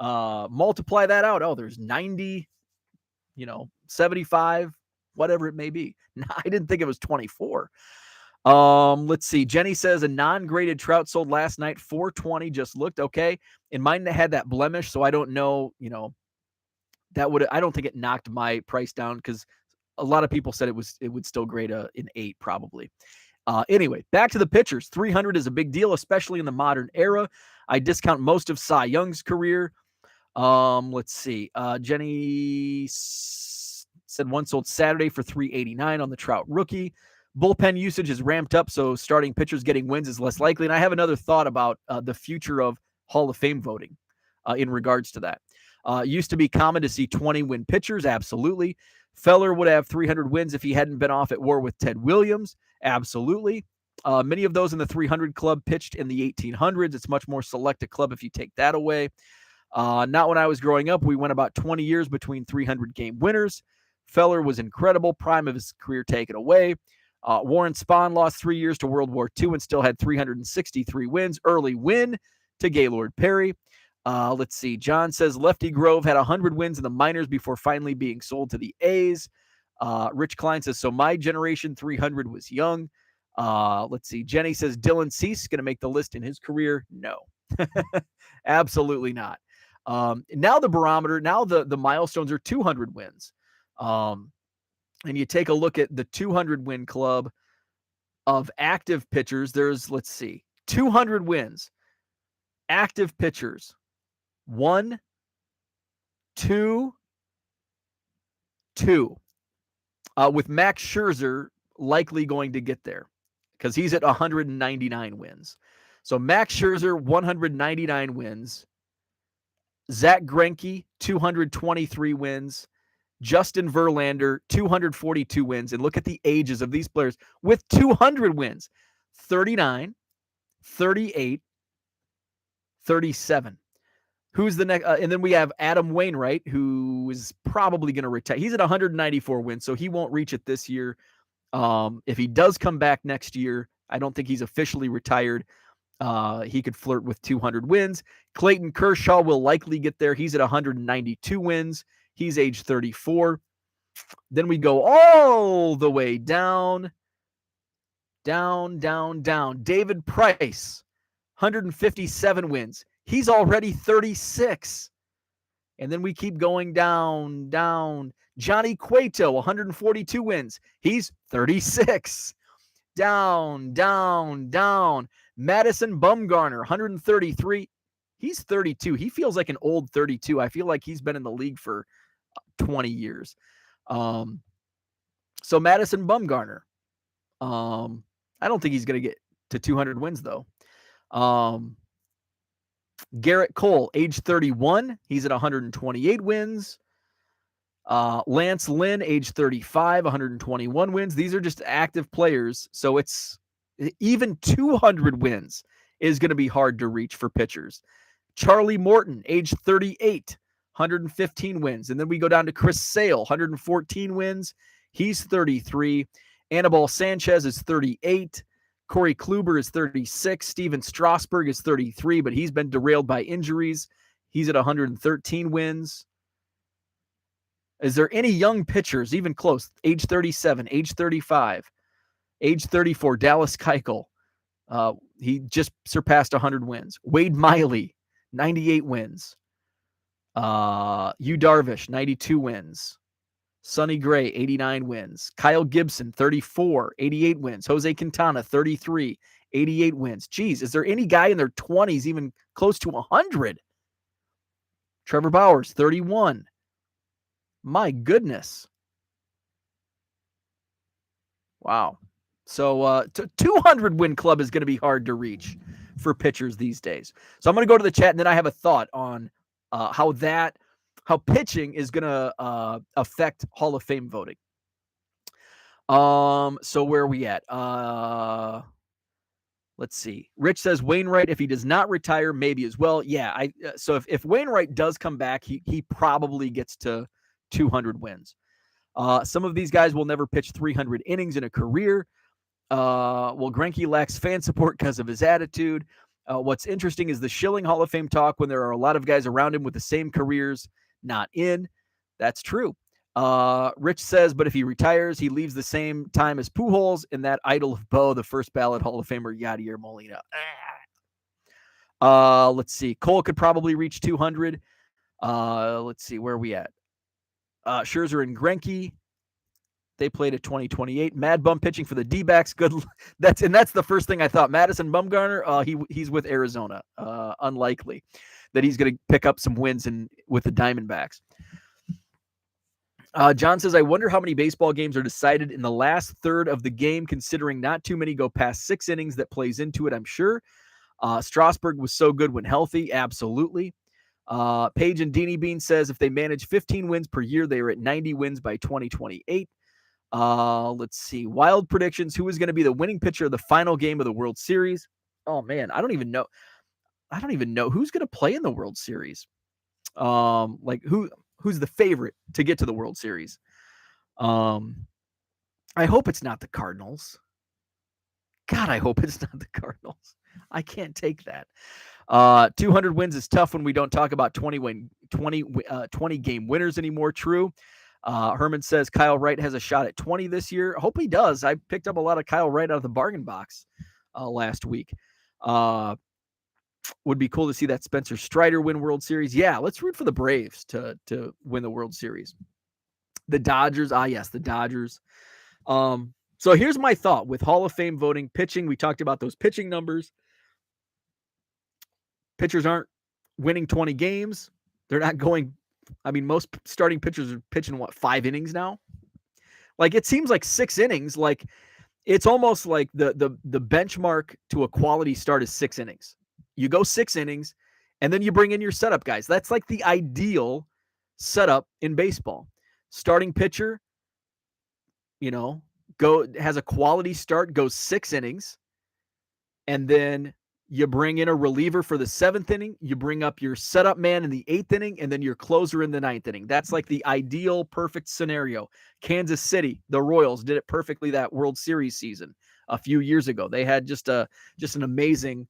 Multiply that out. Oh, there's 90, 75, whatever it may be. I didn't think it was 24. Let's see. Jenny says a non-graded trout sold last night, $420. Just looked okay. And mine had that blemish, so I don't know. I don't think it knocked my price down because a lot of people said it would still grade an 8 probably. Anyway, back to the pitchers. 300 is a big deal, especially in the modern era. I discount most of Cy Young's career. Let's see. Jenny said one sold Saturday for $389 on the Trout rookie. Bullpen usage is ramped up, so starting pitchers getting wins is less likely. And I have another thought about the future of Hall of Fame voting in regards to that. Used to be common to see 20-win pitchers. Absolutely. Feller would have 300 wins if he hadn't been off at war with Ted Williams. Absolutely. Many of those in the 300 club pitched in the 1800s. It's much more select a club if you take that away. Not when I was growing up. We went about 20 years between 300 game winners. Feller was incredible. Prime of his career taken away. Warren Spahn lost 3 years to World War II and still had 363 wins. Early win to Gaylord Perry. Let's see. John says Lefty Grove had 100 wins in the minors before finally being sold to the A's. Rich Klein says, so my generation 300 was young. Let's see. Jenny says Dylan Cease going to make the list in his career. No, absolutely not. Now the barometer, now the milestones are 200 wins. And you take a look at the 200 win club of active pitchers. There's, let's see, 200 wins. Active pitchers. 1, 2, 2. With Max Scherzer likely going to get there. because he's at 199 wins. So Max Scherzer, 199 wins. Zach Greinke, 223 wins. Justin Verlander, 242 wins. And look at the ages of these players with 200 wins. 39, 38, 37. Who's the next? And then we have Adam Wainwright, who is probably going to retire. He's at 194 wins, so he won't reach it this year. If he does come back next year, I don't think he's officially retired. He could flirt with 200 wins. Clayton Kershaw will likely get there. He's at 192 wins. He's age 34. Then we go all the way down. David Price, 157 wins. He's already 36. And then we keep going down. Johnny Cueto, 142 wins. He's 36. Down. Madison Bumgarner, 133. He's 32. He feels like an old 32. I feel like he's been in the league for 20 years. So Madison Bumgarner. I don't think he's going to get to 200 wins, though. Garrett Cole, age 31. He's at 128 wins. Lance Lynn, age 35, 121 wins. These are just active players. So it's even 200 wins is going to be hard to reach for pitchers. Charlie Morton, age 38, 115 wins. And then we go down to Chris Sale, 114 wins. He's 33. Anibal Sanchez is 38. Corey Kluber is 36. Steven Strasburg is 33, but he's been derailed by injuries. He's at 113 wins. Is there any young pitchers, even close? Age 37, age 35, age 34, Dallas Keuchel. He just surpassed 100 wins. Wade Miley, 98 wins. Yu Darvish, 92 wins. Sonny Gray, 89 wins. Kyle Gibson, 34, 88 wins. Jose Quintana, 33, 88 wins. Geez, is there any guy in their 20s even close to 100? Trevor Bauer, 31. My goodness. Wow. So 200 win club is going to be hard to reach for pitchers these days. So I'm going to go to the chat, and then I have a thought on how pitching is going to affect Hall of Fame voting. So where are we at? Let's see. Rich says Wainwright, if he does not retire, maybe as well. Yeah. So if Wainwright does come back, he probably gets to 200 wins. Some of these guys will never pitch 300 innings in a career. Well, Greinke lacks fan support because of his attitude. What's interesting is the Schilling Hall of Fame talk when there are a lot of guys around him with the same careers not in. That's true. Rich says, but if he retires, he leaves the same time as Pujols and that idol of Bo, the first ballot Hall of Famer, Yadier Molina. Let's see. Cole could probably reach 200. Let's see. Where are we at? Scherzer and Greinke. They played at 2028. Mad Bum pitching for the D-backs. Good. That's the first thing I thought. Madison Bumgarner, he's with Arizona. Unlikely that he's going to pick up some wins with the Diamondbacks. John says, I wonder how many baseball games are decided in the last third of the game, considering not too many go past 6 innings. That plays into it, I'm sure. Strasburg was so good when healthy. Absolutely. Paige and Deanie Bean says, if they manage 15 wins per year, they are at 90 wins by 2028. Let's see. Wild predictions. Who is going to be the winning pitcher of the final game of the World Series? Oh, man. I don't even know who's going to play in the World Series. Who's the favorite to get to the World Series? I hope it's not the Cardinals. God, I hope it's not the Cardinals. I can't take that. 200 wins is tough when we don't talk about 20 game winners anymore. True. Herman says Kyle Wright has a shot at 20 this year. I hope he does. I picked up a lot of Kyle Wright out of the bargain box last week. Would be cool to see that Spencer Strider win World Series. Yeah, let's root for the Braves to win the World Series. The Dodgers. Yes, the Dodgers. So here's my thought with Hall of Fame voting. Pitching, we talked about those pitching numbers. Pitchers aren't winning 20 games. They're not going. I mean, most starting pitchers are pitching, 5 innings now? Like, it seems like 6 innings. Like, it's almost like the benchmark to a quality start is 6 innings. You go 6 innings, and then you bring in your setup guys. That's like the ideal setup in baseball. Starting pitcher, has a quality start, goes 6 innings, and then you bring in a reliever for the 7th inning. You bring up your setup man in the 8th inning, and then your closer in the 9th inning. That's like the ideal, perfect scenario. Kansas City, the Royals, did it perfectly that World Series season a few years ago. They had just an amazing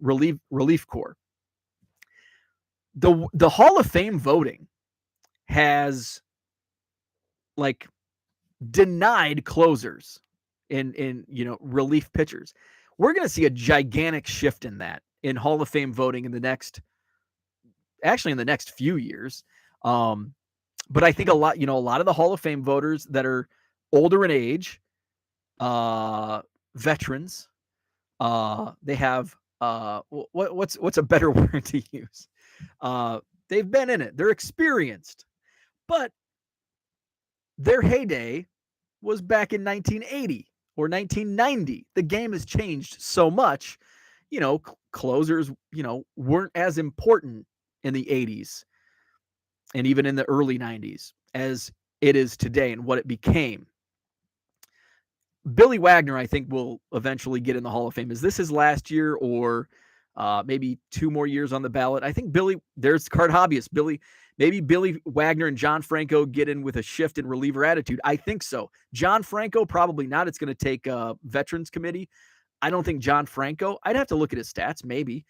relief corps. The Hall of Fame voting has like denied closers in relief pitchers. We're going to see a gigantic shift in that in Hall of Fame voting in the next few years. But I think a lot of the Hall of Fame voters that are older in age, veterans, they have what's a better word to use? They've been in it. They're experienced, but their heyday was back in 1980 or 1990. The game has changed so much. Closers, weren't as important in the 80s and even in the early 90s as it is today and what it became. Billy Wagner, I think, will eventually get in the Hall of Fame. Is this his last year or maybe 2 more years on the ballot? I think there's card hobbyist. Maybe Billy Wagner and John Franco get in with a shift in reliever attitude. I think so. John Franco, probably not. It's going to take a Veterans Committee. I don't think John Franco, I'd have to look at his stats, maybe.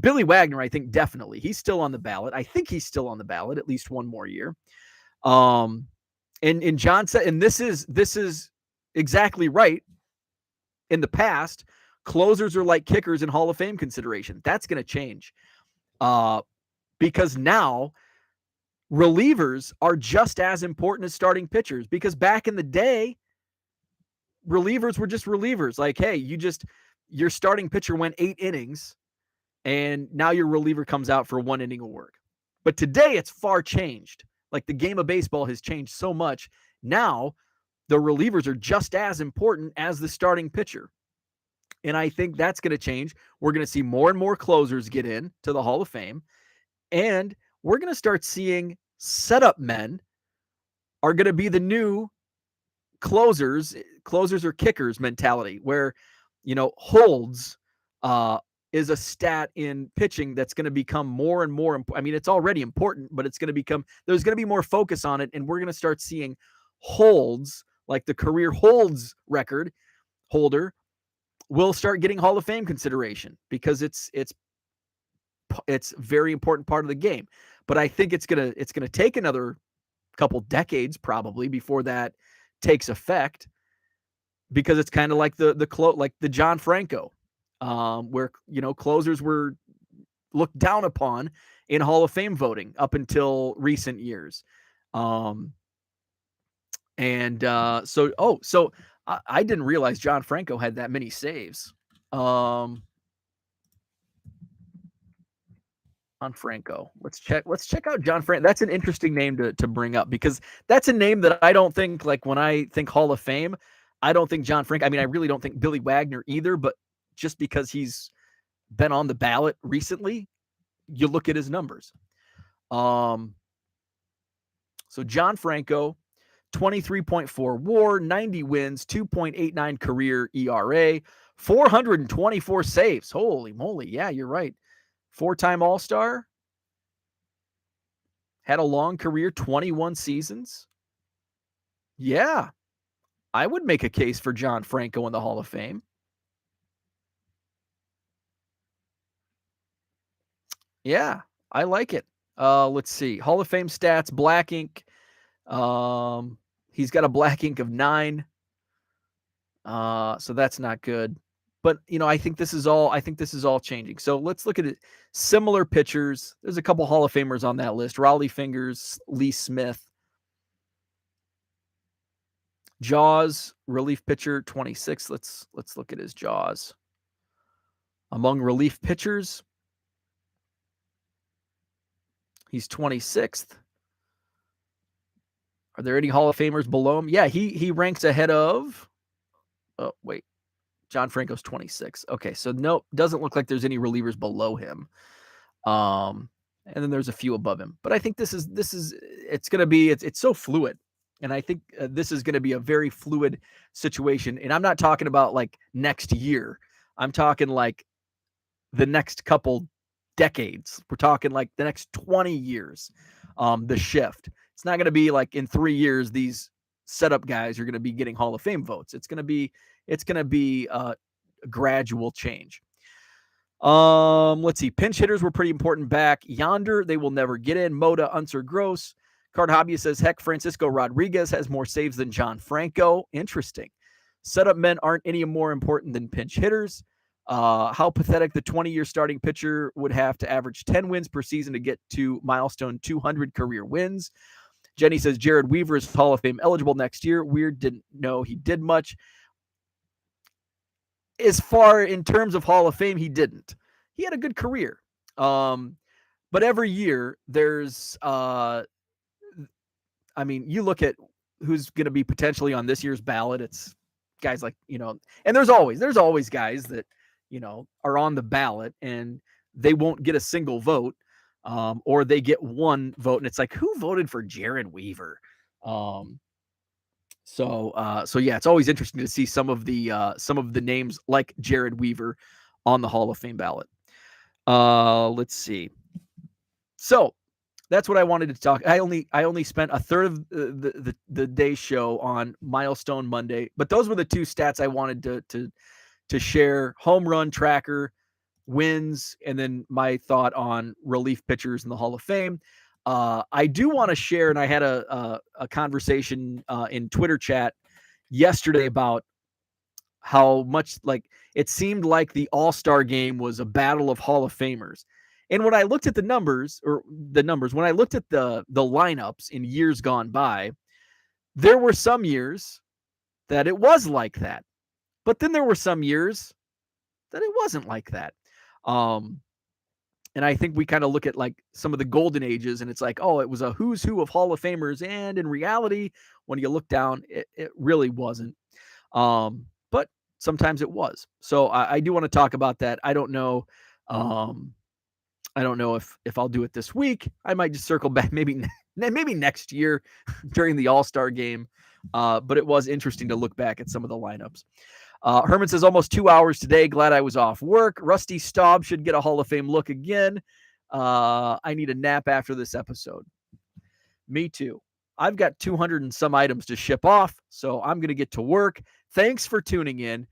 Billy Wagner, I think definitely. He's still on the ballot. I think he's still on the ballot at least one more year. And John said, and this is exactly right. In the past, closers are like kickers in Hall of Fame consideration. That's going to change. Because now relievers are just as important as starting pitchers, because back in the day, relievers were just relievers. Like, hey, your starting pitcher went 8 innings and now your reliever comes out for 1 inning of work. But today it's far changed. Like, the game of baseball has changed so much. Now the relievers are just as important as the starting pitcher. And I think that's going to change. We're going to see more and more closers get in to the Hall of Fame. And we're going to start seeing setup men are going to be the new closers or kickers mentality, where, holds is a stat in pitching that's going to become more and more important. I mean, it's already important, but there's going to be more focus on it. And we're going to start seeing holds, like the career holds record holder will start getting Hall of Fame consideration, because it's very important part of the game. But I think it's gonna take another couple decades probably before that takes effect, because it's kind of like like the John Franco, where closers were looked down upon in Hall of Fame voting up until recent years. So I didn't realize John Franco had that many saves. On Franco, let's check out John Franco. That's an interesting name to bring up, because that's a name that I don't think, like, when I think Hall of Fame, I don't think John Franco. I mean, I really don't think Billy Wagner either, but just because he's been on the ballot recently, you look at his numbers. So John Franco, 23.4 WAR, 90 wins, 2.89 career ERA, 424 saves. Holy moly. Yeah, you're right. 4-time All-Star. Had a long career, 21 seasons. Yeah. I would make a case for John Franco in the Hall of Fame. Yeah, I like it. Let's see. Hall of Fame stats, black ink. He's got a black ink of 9. So that's not good. But, I think this is all changing. So let's look at it. Similar pitchers. There's a couple Hall of Famers on that list. Raleigh Fingers, Lee Smith. Jaws, relief pitcher, 26. Let's look at his Jaws. Among relief pitchers, he's 26th. Are there any Hall of Famers below him? Yeah, he ranks ahead of Oh, wait. John Franco's 26. Okay, so nope, doesn't look like there's any relievers below him. And then there's a few above him. But I think this is it's going to be it's so fluid. And I think this is going to be a very fluid situation. And I'm not talking about like next year. I'm talking like the next couple decades. We're talking like the next 20 years. The shift. It's not going to be like in 3 years these setup guys are going to be getting Hall of Fame votes. It's going to be a gradual change. Let's see. Pinch hitters were pretty important back. Yonder, they will never get in. Moda, Unser, Gross. Card Hobbyist says, heck, Francisco Rodriguez has more saves than John Franco. Interesting. Setup men aren't any more important than pinch hitters. How pathetic the 20-year starting pitcher would have to average 10 wins per season to get to milestone 200 career wins. Jenny says, Jared Weaver is Hall of Fame eligible next year. Weird didn't know he did much. As far in terms of Hall of Fame, he didn't. He had a good career. But every year there's, you look at who's going to be potentially on this year's ballot. It's guys like, and there's always guys that, are on the ballot and they won't get a single vote, or they get one vote. And it's like, who voted for Jared Weaver? So yeah, it's always interesting to see some of the names like Jared Weaver on the Hall of Fame ballot. Let's see. So that's what I wanted to talk. I only spent a third of the day's show on Milestone Monday, but those were the two stats I wanted to share: home run tracker, wins, and then my thought on relief pitchers in the Hall of Fame. I do want to share, and I had a conversation in Twitter chat yesterday about how much it seemed like the All-Star game was a battle of Hall of Famers. And when I looked at the numbers, when I looked at the lineups in years gone by, there were some years that it was like that. But then there were some years that it wasn't like that. And I think we kind of look at like some of the golden ages and it's like, oh, it was a who's who of Hall of Famers. And in reality, when you look down, it really wasn't. But sometimes it was. So I do want to talk about that. I don't know. I don't know if I'll do it this week. I might just circle back maybe next year during the All-Star game. But it was interesting to look back at some of the lineups. Herman says, almost 2 hours today. Glad I was off work. Rusty Staub should get a Hall of Fame look again. I need a nap after this episode. Me too. I've got 200 and some items to ship off, so I'm going to get to work. Thanks for tuning in.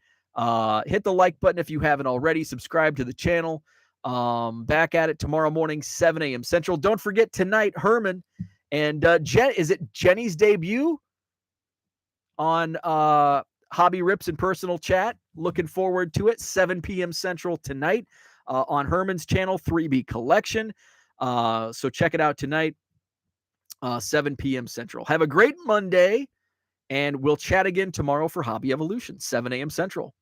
Hit the like button if you haven't already. Subscribe to the channel. Back at it tomorrow morning, 7 a.m. Central. Don't forget tonight, Herman and is it Jenny's debut on Hobby Rips and Personal Chat? Looking forward to it. 7 p.m. Central tonight on Herman's channel, 3B Collection. So check it out tonight, 7 p.m. Central. Have a great Monday, and we'll chat again tomorrow for Hobby Evolution, 7 a.m. Central.